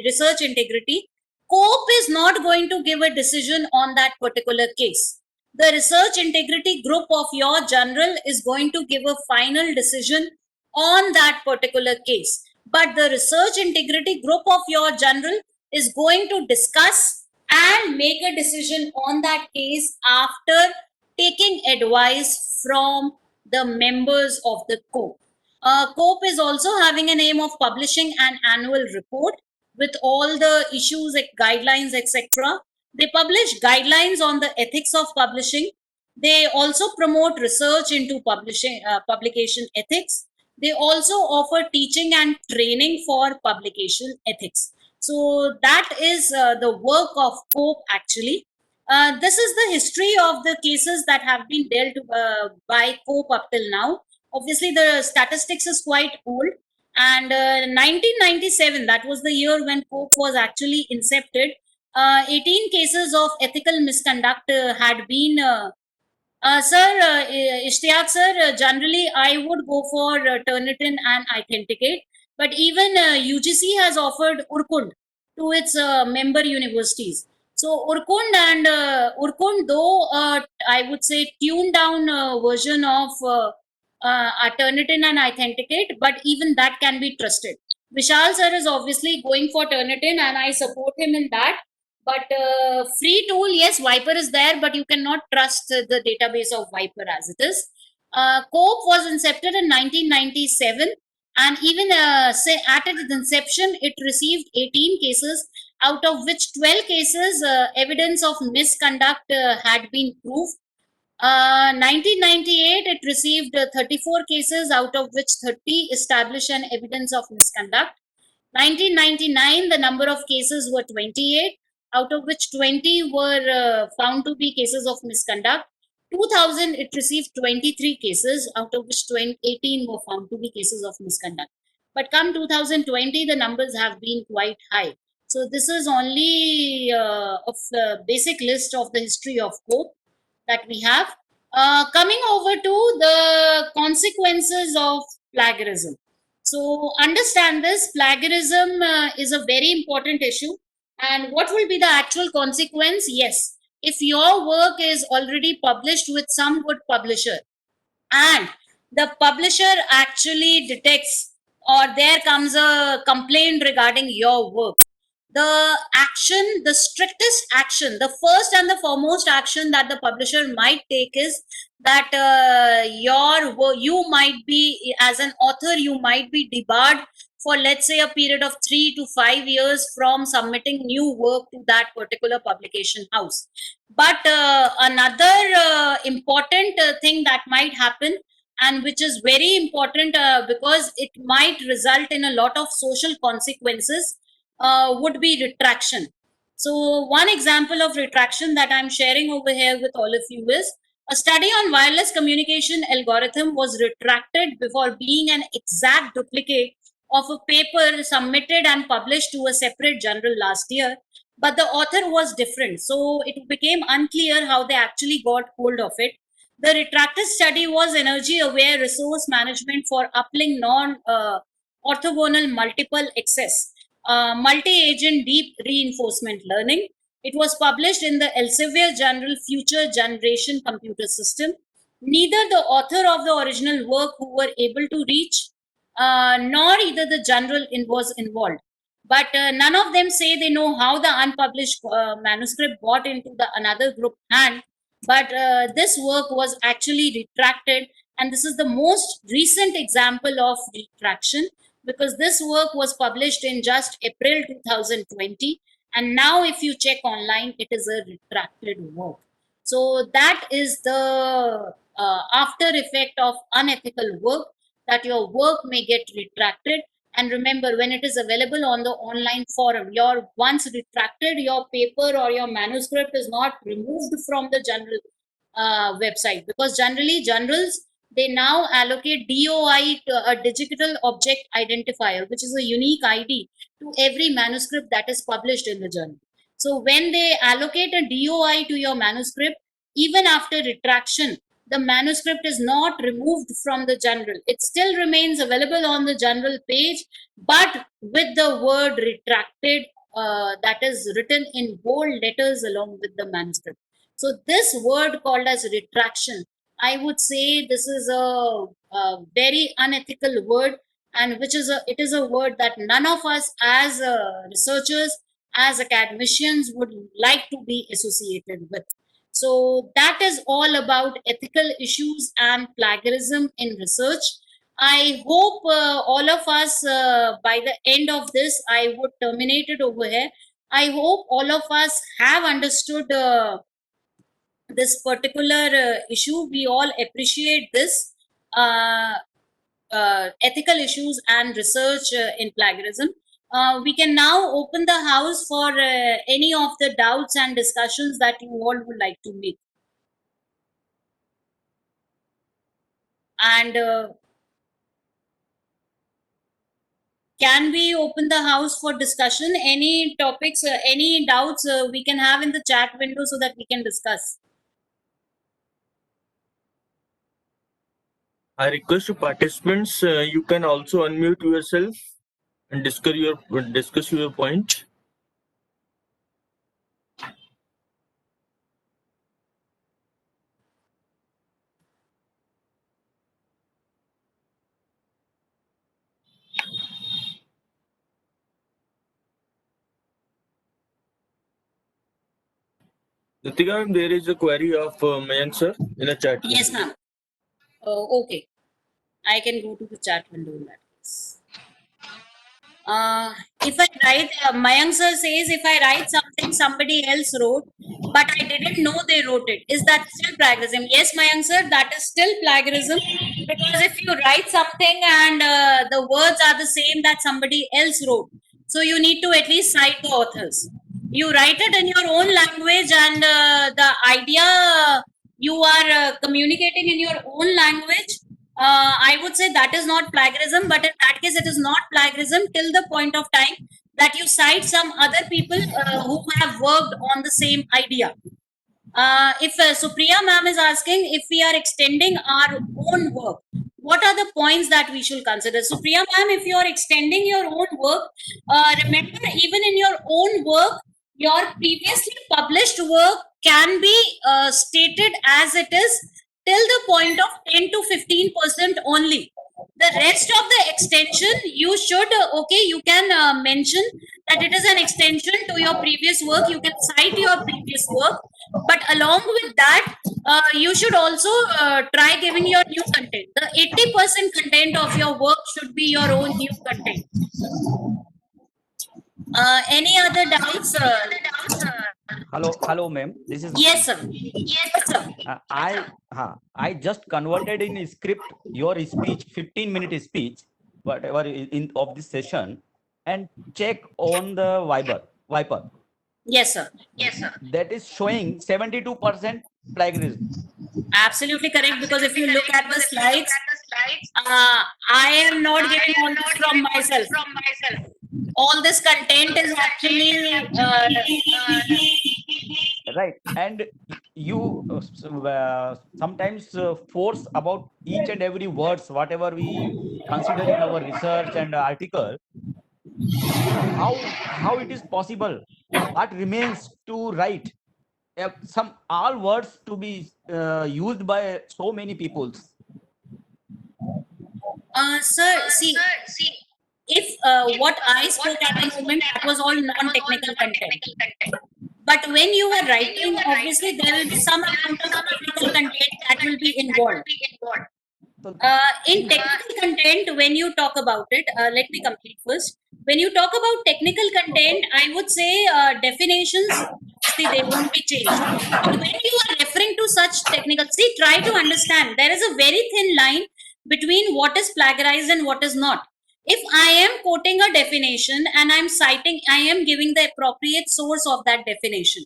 research integrity, COPE is not going to give a decision on that particular case. The research integrity group of your journal is going to give a final decision on that particular case. but the research integrity group of your journal is going to discuss and make a decision on that case after taking advice from the members of the COPE. COPE is also having an aim of publishing an annual report with all the issues, like guidelines, etc. They publish guidelines on the ethics of publishing. They also promote research into publication ethics. They also offer teaching and training for publication ethics. So that is the work of COPE actually. This is the history of the cases that have been dealt by COPE up till now. Obviously, the statistics is quite old. And 1997, that was the year when COPE was actually incepted. 18 cases of ethical misconduct had been Ishtiyaq sir, generally I would go for Turnitin and Authenticate, but even UGC has offered Urkund to its member universities. So Urkund, though I would say tuned down version of Turnitin and Authenticate, but even that can be trusted. Vishal sir is obviously going for Turnitin, and I support him in that. But free tool, yes, Viper is there, but you cannot trust the database of Viper as it is. COPE was incepted in 1997, and even say at its inception, it received 18 cases, out of which 12 cases evidence of misconduct had been proved. 1998, it received 34 cases, out of which 30 established an evidence of misconduct. 1999, the number of cases were 28, out of which 20 were found to be cases of misconduct. 2000, it received 23 cases, out of which 18 were found to be cases of misconduct. But come 2020, the numbers have been quite high. So this is only a basic list of the history of COPE that we have. Coming over to the consequences of plagiarism. So understand this, plagiarism is a very important issue. And what will be the actual consequence? Yes, if your work is already published with some good publisher, and the publisher actually detects, or there comes a complaint regarding your work, the action, the strictest action, the first and the foremost action that the publisher might take is that you might be, as an author, you might be debarred for, let's say, a period of 3 to 5 years from submitting new work to that particular publication house. But another important thing that might happen, and which is very important because it might result in a lot of social consequences, would be retraction. So one example of retraction that I'm sharing over here with all of you is a study on wireless communication algorithm was retracted before being an exact duplicate of a paper submitted and published to a separate journal last year, but the author was different. So it became unclear how they actually got hold of it. The retracted study was energy aware resource management for uplink non orthogonal multiple access, multi-agent deep reinforcement learning. It was published in the Elsevier Journal Future Generation Computer System. Neither the author of the original work who were able to reach, nor either the journal was involved. But none of them say they know how the unpublished manuscript got into the another group hand. But this work was actually retracted, and this is the most recent example of retraction, because this work was published in just April 2020, and now if you check online, it is a retracted work. So that is the after effect of unethical work, that your work may get retracted. And remember, when it is available on the online forum, your once retracted, your paper or your manuscript is not removed from the journal website, because generally journals, they now allocate DOI, to a digital object identifier, which is a unique ID to every manuscript that is published in the journal. So when they allocate a DOI to your manuscript, even after retraction, the manuscript is not removed from the journal. It still remains available on the journal page, but with the word retracted, that is written in bold letters along with the manuscript. So this word called as retraction, I would say this is a very unethical word, and which is a it is a word that none of us as researchers, as academicians would like to be associated with. So that is all about ethical issues and plagiarism in research. I hope all of us, by the end of this, I would terminate it over here. I hope all of us have understood this particular issue. We all appreciate this. Ethical issues and research in plagiarism. We can now open the house for any of the doubts and discussions that you all would like to make. And can we open the house for discussion? Any topics, any doubts we can have in the chat window so that we can discuss. I request to participants, you can also unmute yourself and discuss your point. Ritika, there is a query of Mayank sir in a chat. Yes, ma'am. Okay. I can go to the chat window in that case. If I write, Mayank sir says, if I write something somebody else wrote, but I didn't know they wrote it, is that still plagiarism? Yes, Mayank sir, that is still plagiarism, because if you write something and the words are the same that somebody else wrote, so you need to at least cite the authors. You write it in your own language, and the idea you are communicating in your own language, I would say that is not plagiarism, but in that case, it is not plagiarism till the point of time that you cite some other people who have worked on the same idea. If Supriya ma'am is asking if we are extending our own work, what are the points that we should consider? Supriya ma'am, if you are extending your own work, remember, even in your own work, your previously published work can be stated as it is till the point of 10 to 15% only. The rest of the extension, you should, okay, you can mention that it is an extension to your previous work. You can cite your previous work, but along with that, you should also try giving your new content. The 80% content of your work should be your own new content. Any other doubts? Hello, ma'am. This is Yes, sir. Yes, sir. I just converted in script your speech, 15-minute speech, whatever in of this session, and check on the Viper. Yes, sir. That is showing 72% plagiarism. Absolutely correct. Because if you look at the slides, I am not giving all this from myself. All this content is actually Right, and you sometimes force about each and every words whatever we consider in our research and article. How it is possible? What remains to write? Some all words to be used by so many peoples. sir, see, if what I spoke at the moment, that was all non-technical content. But when you are writing, obviously there will be some amount of technical content that will be involved. In technical content, when you talk about it, let me complete first. When you talk about technical content, I would say definitions, see, they won't be changed. But when you are referring to such technical, see, try to understand there is a very thin line between what is plagiarized and what is not. If I am quoting a definition and I'm citing, I am giving the appropriate source of that definition,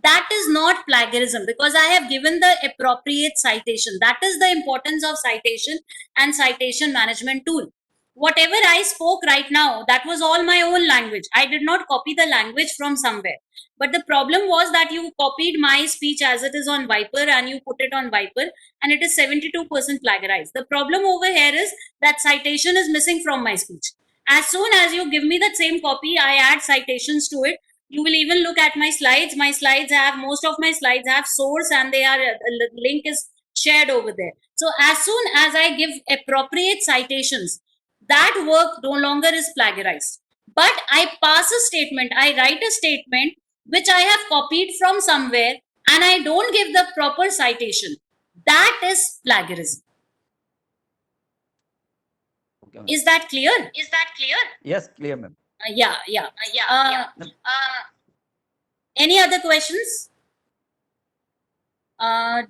that is not plagiarism, because I have given the appropriate citation. That is the importance of citation and citation management tool. Whatever I spoke right now, that was all my own language. I did not copy the language from somewhere. But the problem was that you copied my speech as it is on Viper and you put it on Viper, and it is 72% plagiarized. The problem over here is that citation is missing from my speech. As soon as you give me that same copy, I add citations to it. You will even look at my slides. Most of my slides have source, and they are the link is shared over there. So as soon as I give appropriate citations, that work no longer is plagiarized. But I pass a statement, I write a statement which I have copied from somewhere and I don't give the proper citation. That is plagiarism. Okay, ma'am. Is that clear? Yes, clear, ma'am. Yeah. Any other questions?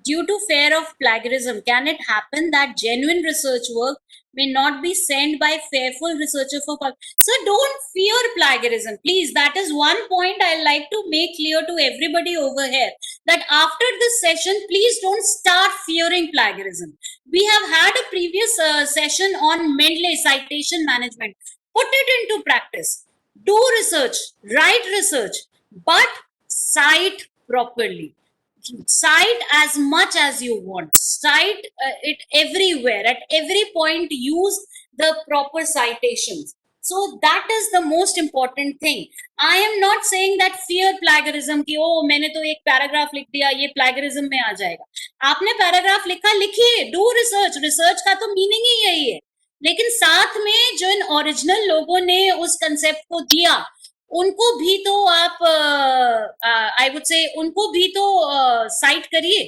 Due to fear of plagiarism, can it happen that genuine research work may not be sent by fearful researcher for so don't fear plagiarism, please. That is one point I like to make clear to everybody over here, that after this session, please don't start fearing plagiarism. We have had a previous session on Mendeley citation management. Put it into practice. Do research, write research, but cite properly. Cite as much as you want, cite it everywhere, at every point use the proper citations. So that is the most important thing. I am not saying that fear plagiarism ki oh मैंने तो एक paragraph लिख दिया ये plagiarism में आ जाएगा. आपने paragraph लिखा, लिखिए, डू रिसर्च. रिसर्च का तो मीनिंग ही यही है. लेकिन साथ में जो इन ओरिजिनल लोगों ने उस कंसेप्ट को दिया, उनको भी तो आप आई वुड से उनको भी तो साइट करिए.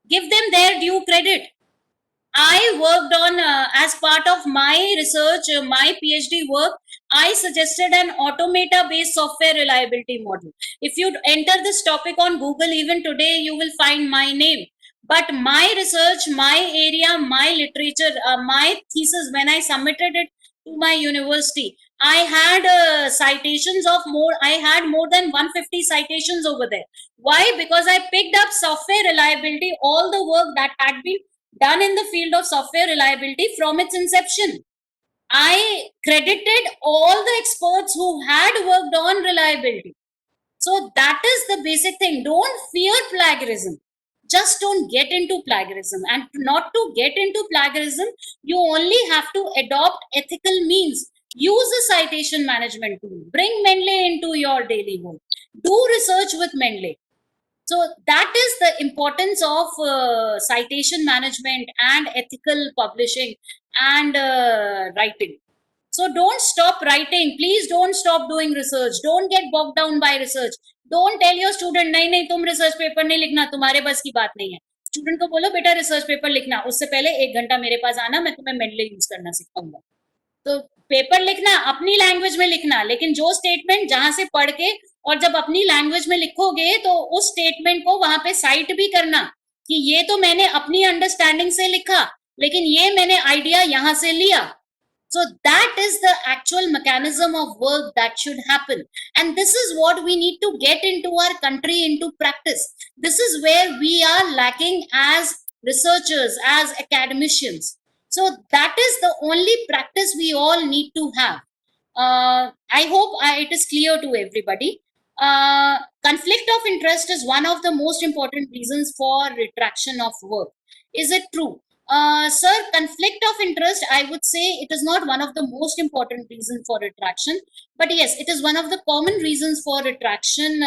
Give them there due credit. I worked on as part of my research, my PhD work, I suggested an automata based software reliability model. If you enter this topic on Google even today, you will find my name. But my research, my area, my literature, my thesis, when I submitted it to my university, I had citations of I had more than 150 citations over there. Why? Because I picked up software reliability, all the work that had been done in the field of software reliability from its inception. I credited all the experts who had worked on reliability. So that is the basic thing. Don't fear plagiarism. Just don't get into plagiarism. And not to get into plagiarism, you only have to adopt ethical means. Use a citation management tool. Bring Mendeley into your daily work. Do research with Mendeley. So that is the importance of citation management and ethical publishing and writing. So don't stop writing. Please don't stop doing research. Don't get bogged down by research. Don't tell your student, नहीं नहीं तुम research paper नहीं लिखना, तुम्हारे बस की बात नहीं है. स्टूडेंट को बोलो बेटा research paper लिखना, उससे पहले 1 घंटा मेरे पास आना, मैं तुम्हें Mendeley यूज करना सिखाऊंगा. तो पेपर लिखना अपनी लैंग्वेज में लिखना, लेकिन जो स्टेटमेंट जहां से पढ़ के और जब अपनी लैंग्वेज में लिखोगे तो उस स्टेटमेंट को वहां पे साइट भी करना कि ये तो मैंने अपनी अंडरस्टैंडिंग से लिखा, लेकिन ये मैंने आइडिया यहां से लिया. So that is the actual mechanism of work that should happen. And this is what we need to get into our country into practice. This is where we are lacking as researchers, as academicians. So that is the only practice we all need to have. I hope it is clear to everybody. Conflict of interest is one of the most important reasons for retraction of work. Is it true? Sir, conflict of interest, I would say it is not one of the most important reasons for retraction, but yes, it is one of the common reasons for retraction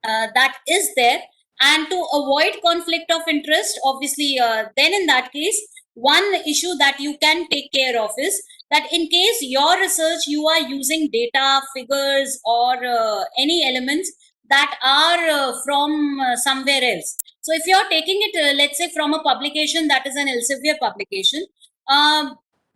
that is there. And to avoid conflict of interest, obviously, then in that case, one issue that you can take care of is that in case your research you are using data, figures, or any elements that are from somewhere else. So if you're taking it, let's say from a publication that is an Elsevier publication,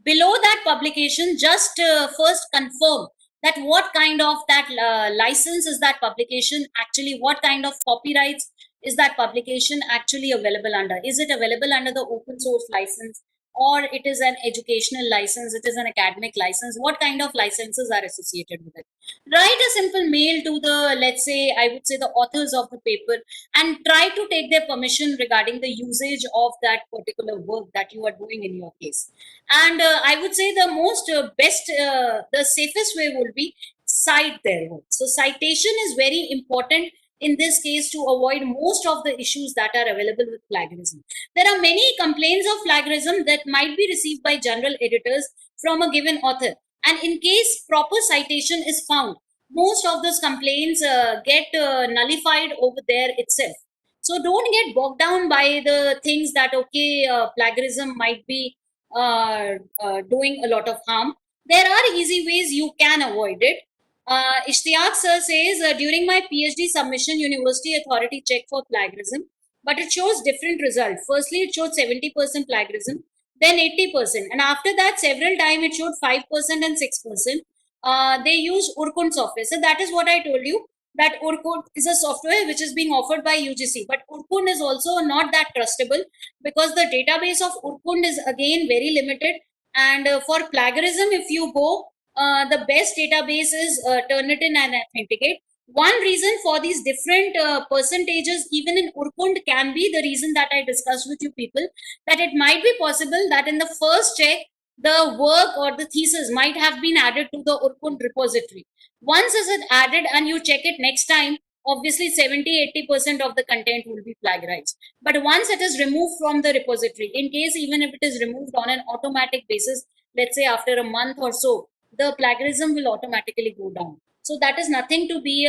below that publication, just first confirm that what kind of that license is that publication actually, what kind of copyrights is that publication actually available under. Is it available under the open source license, or it is an educational license, it is an academic license? What kind of licenses are associated with it? Write a simple mail to the, let's say, I would say the authors of the paper, and try to take their permission regarding the usage of that particular work that you are doing in your case. And I would say the most best, the safest way would be cite their work. So citation is very important in this case to avoid most of the issues that are available with plagiarism. There are many complaints of plagiarism that might be received by general editors from a given author. And in case proper citation is found, most of those complaints get nullified over there itself. So don't get bogged down by the things that, okay, plagiarism might be doing a lot of harm. There are easy ways you can avoid it. Ishtiaq sir says, during my PhD submission, University Authority checked for plagiarism, but it shows different result. Firstly, it showed 70% plagiarism, then 80%. And after that, several times it showed 5% and 6%. They use Urkund software. So that is what I told you, that Urkund is a software which is being offered by UGC. But Urkund is also not that trustable because the database of Urkund is again very limited. And for plagiarism, if you go, the best database is Turnitin and Authenticate. One reason for these different percentages, even in Urkund, can be the reason that I discussed with you people, that it might be possible that in the first check, the work or the thesis might have been added to the Urkund repository. Once is it added and you check it next time, obviously 70-80% of the content will be plagiarized. But once it is removed from the repository, in case even if it is removed on an automatic basis, let's say after a month or so, the plagiarism will automatically go down. So that is nothing to be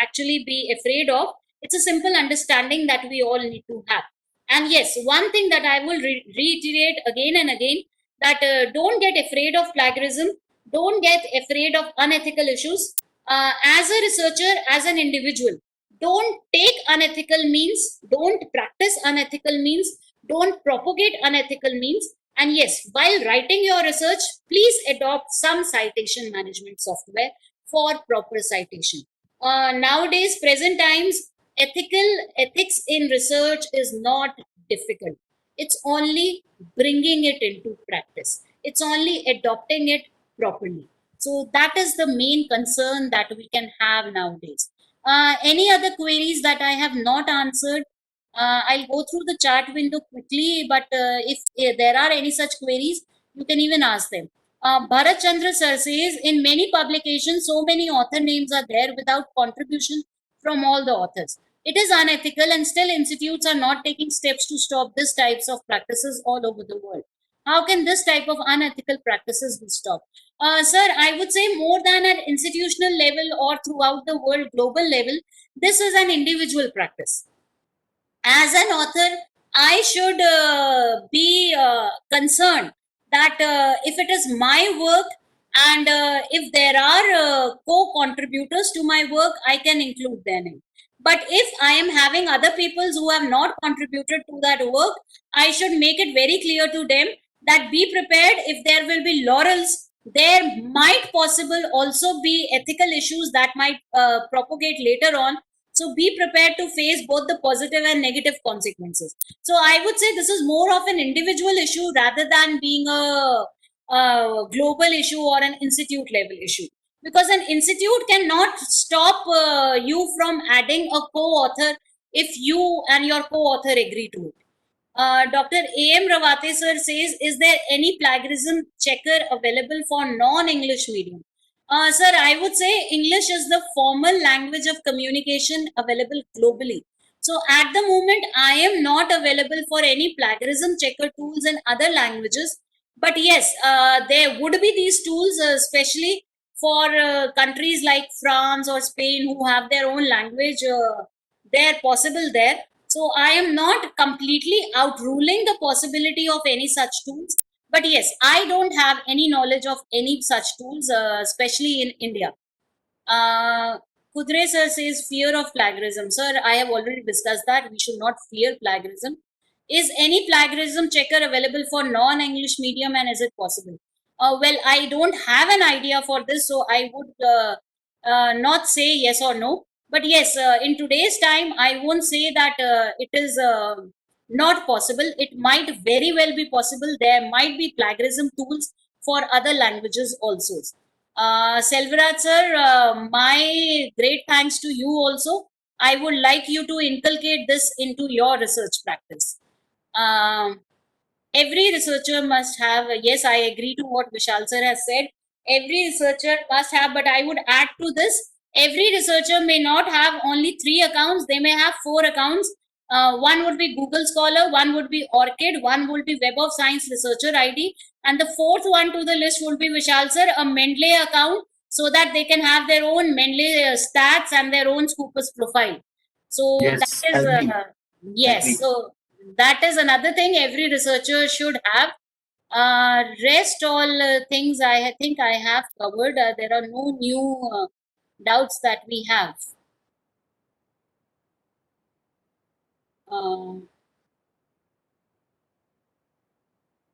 actually be afraid of. It's a simple understanding that we all need to have. And yes, one thing that I will reiterate again and again, that don't get afraid of plagiarism, don't get afraid of unethical issues. As a researcher, as an individual, don't take unethical means, don't practice unethical means, don't propagate unethical means. And yes, while writing your research, please adopt some citation management software for proper citation. Nowadays, present times, ethics in research is not difficult. It's only bringing it into practice. It's only adopting it properly. So that is the main concern that we can have nowadays. Any other queries that I have not answered? I'll go through the chat window quickly, but if there are any such queries, you can even ask them. Bharat Chandra sir says, in many publications, so many author names are there without contribution from all the authors. It is unethical, and still institutes are not taking steps to stop these types of practices all over the world. How can this type of unethical practices be stopped? Sir, I would say more than at institutional level or throughout the world, global level, this is an individual practice. As an author, I should be concerned that if it is my work and if there are co-contributors to my work, I can include their name. But if I am having other peoples who have not contributed to that work, I should make it very clear to them that be prepared. If there will be laurels, there might possible also be ethical issues that might propagate later on. So be prepared to face both the positive and negative consequences. So I would say this is more of an individual issue rather than being a global issue or an institute level issue. Because an institute cannot stop you from adding a co-author if you and your co-author agree to it. Dr. A.M. Rawate sir says, is there any plagiarism checker available for non-English medium? Sir, I would say English is the formal language of communication available globally. So at the moment, I am not available for any plagiarism checker tools in other languages. But yes, there would be these tools, especially for countries like France or Spain who have their own language. They're possible there. So I am not completely outruling the possibility of any such tools. But yes, I don't have any knowledge of any such tools, especially in India. Kudre sir says fear of plagiarism. Sir, I have already discussed that. We should not fear plagiarism. Is any plagiarism checker available for non-English medium, and is it possible? Well, I don't have an idea for this, so I would not say yes or no. But yes, in today's time, I won't say that it is not possible. It might very well be possible. There might be plagiarism tools for other languages also. Selvaraj sir, my great thanks to you also. I would like you to inculcate this into your research practice. Um, every researcher must have, yes, I agree to what Vishal sir has said. Every researcher must have, but I would add to this, every researcher may not have only 3 accounts, they may have 4 accounts. One would be Google Scholar, one would be Orchid, one would be Web of Science Researcher ID, and the fourth one to the list would be Vishal sir, a Mendeley account, so that they can have their own Mendeley stats and their own Scopus profile. So Yes, that is, agree. yes, Agree. so That is another thing every researcher should have. Rest all things I think I have covered. There are no new doubts that we have. Um,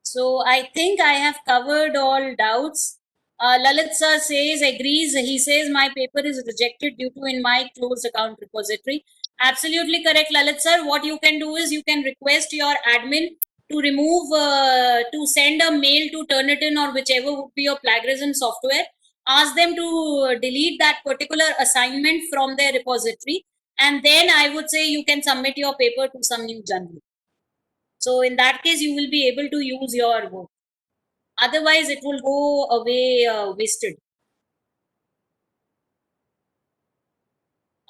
So I think I have covered all doubts. Lalit sir says, agrees. He says my paper is rejected due to in my closed account repository. Absolutely correct, Lalit sir. What you can do is you can request your admin to remove, to send a mail to Turnitin or whichever would be your plagiarism software. Ask them to delete that particular assignment from their repository. And then I would say you can submit your paper to some new journal. So in that case, you will be able to use your work. Otherwise, it will go away wasted.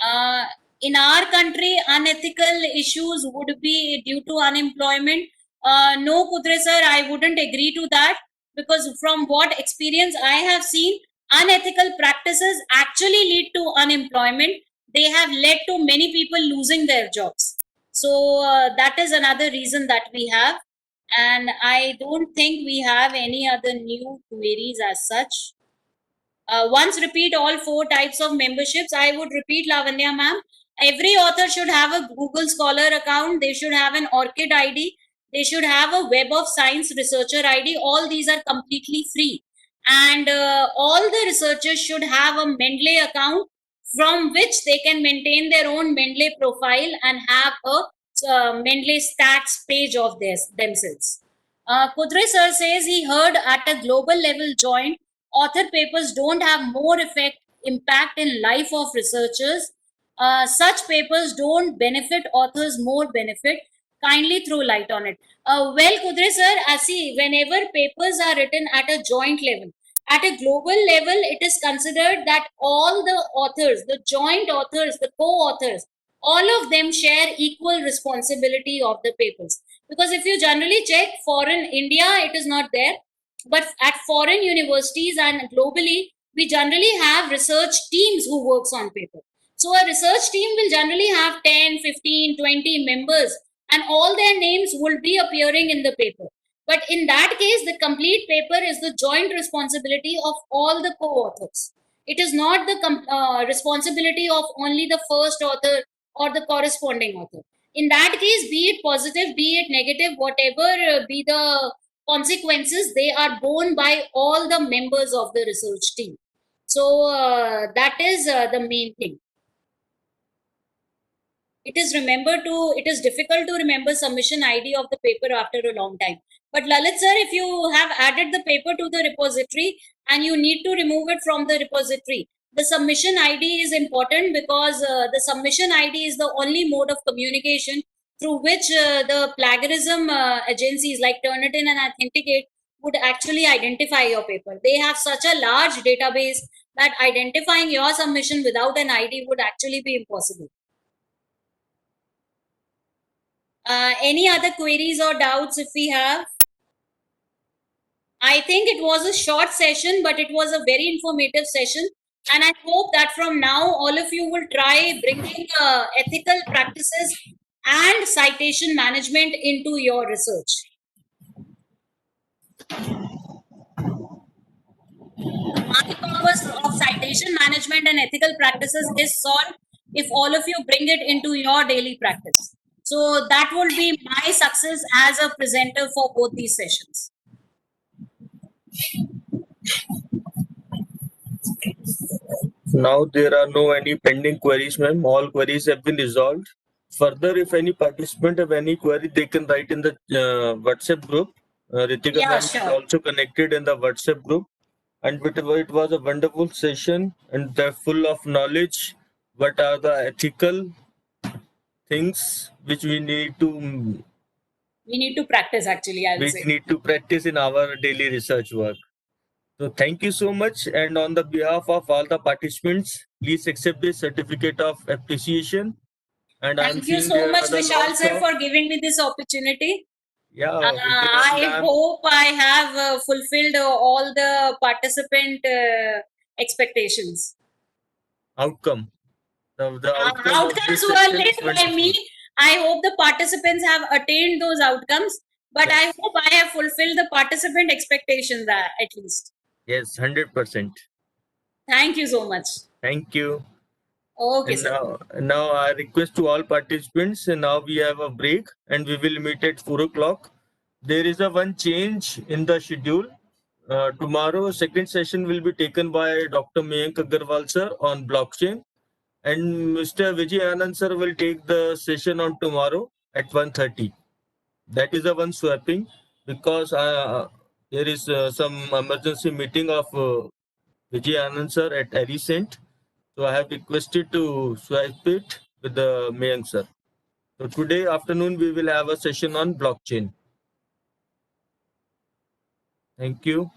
Uh, in our country, unethical issues would be due to unemployment. No, Kudre sir, I wouldn't agree to that because from what experience I have seen, unethical practices actually lead to unemployment. They have led to many people losing their jobs. So that is another reason that we have. And I don't think we have any other new queries as such. Once repeat all 4 types of memberships. I would repeat, Lavanya ma'am. Every author should have a Google Scholar account. They should have an ORCID ID. They should have a Web of Science researcher ID. All these are completely free. And all the researchers should have a Mendeley account from which they can maintain their own Mendeley profile and have a Mendeley stats page of themselves. Kudre sir says he heard at a global level joint author papers don't have more impact in life of researchers. Such papers don't benefit authors, more benefit. Kindly throw light on it. Well, Kudre sir, see, whenever papers are written at a joint level, at a global level, it is considered that all the authors, the joint authors, the co-authors, all of them share equal responsibility of the papers. Because if you generally check foreign India, it is not there, but at foreign universities and globally, we generally have research teams who works on paper. So a research team will generally have 10, 15, 20 members and all their names will be appearing in the paper. But in that case, the complete paper is the joint responsibility of all the co-authors. It is not the responsibility of only the first author or the corresponding author. In that case, be it positive, be it negative, whatever be the consequences, they are borne by all the members of the research team. So that is the main thing. It is difficult to remember submission ID of the paper after a long time. But Lalit sir, if you have added the paper to the repository and you need to remove it from the repository, the submission ID is important because the submission ID is the only mode of communication through which the plagiarism agencies like Turnitin and Authenticate would actually identify your paper. They have such a large database that identifying your submission without an ID would actually be impossible. Any other queries or doubts if we have? I think it was a short session, but it was a very informative session. And I hope that from now, all of you will try bringing ethical practices and citation management into your research. My purpose of citation management and ethical practices is solved if all of you bring it into your daily practice. So that will be my success as a presenter for both these sessions. Now there are no any pending queries, ma'am. All queries have been resolved. Further, if any participant have any query, they can write in the WhatsApp group. Ritika Yeah, ma'am is sure. also connected in the WhatsApp group. And it was a wonderful session and they're full of knowledge. What are the ethical things which we need to Practice actually, I'll say. need to practice in our daily research work. So thank you so much. And on the behalf of all the participants, please accept this certificate of appreciation. And I'm Thank you seeing so there much, are the Vishal lots sir, of for giving me this opportunity. Ritika I ma'am, hope I have fulfilled all the participant expectations. outcome. The outcome of Outcomes this were session led is by me, wonderful. I hope the participants have attained those outcomes, but I Yes. hope I have fulfilled the participant expectations at least. Yes, 100%. Thank you so much. Thank you. Okay, And sir. now I request to all participants, and now we have a break and we will meet at 4 o'clock. There is a one change in the schedule. Tomorrow, second session will be taken by Dr. Mayank Agarwal sir on blockchain, and Mr. Vijay Anand sir will take the session on tomorrow at 1:30. That is the one swapping, because there is some emergency meeting of Vijay Anand sir at Arisent. So I have requested to swipe it with the Mayank sir. So today afternoon we will have a session on blockchain. Thank you.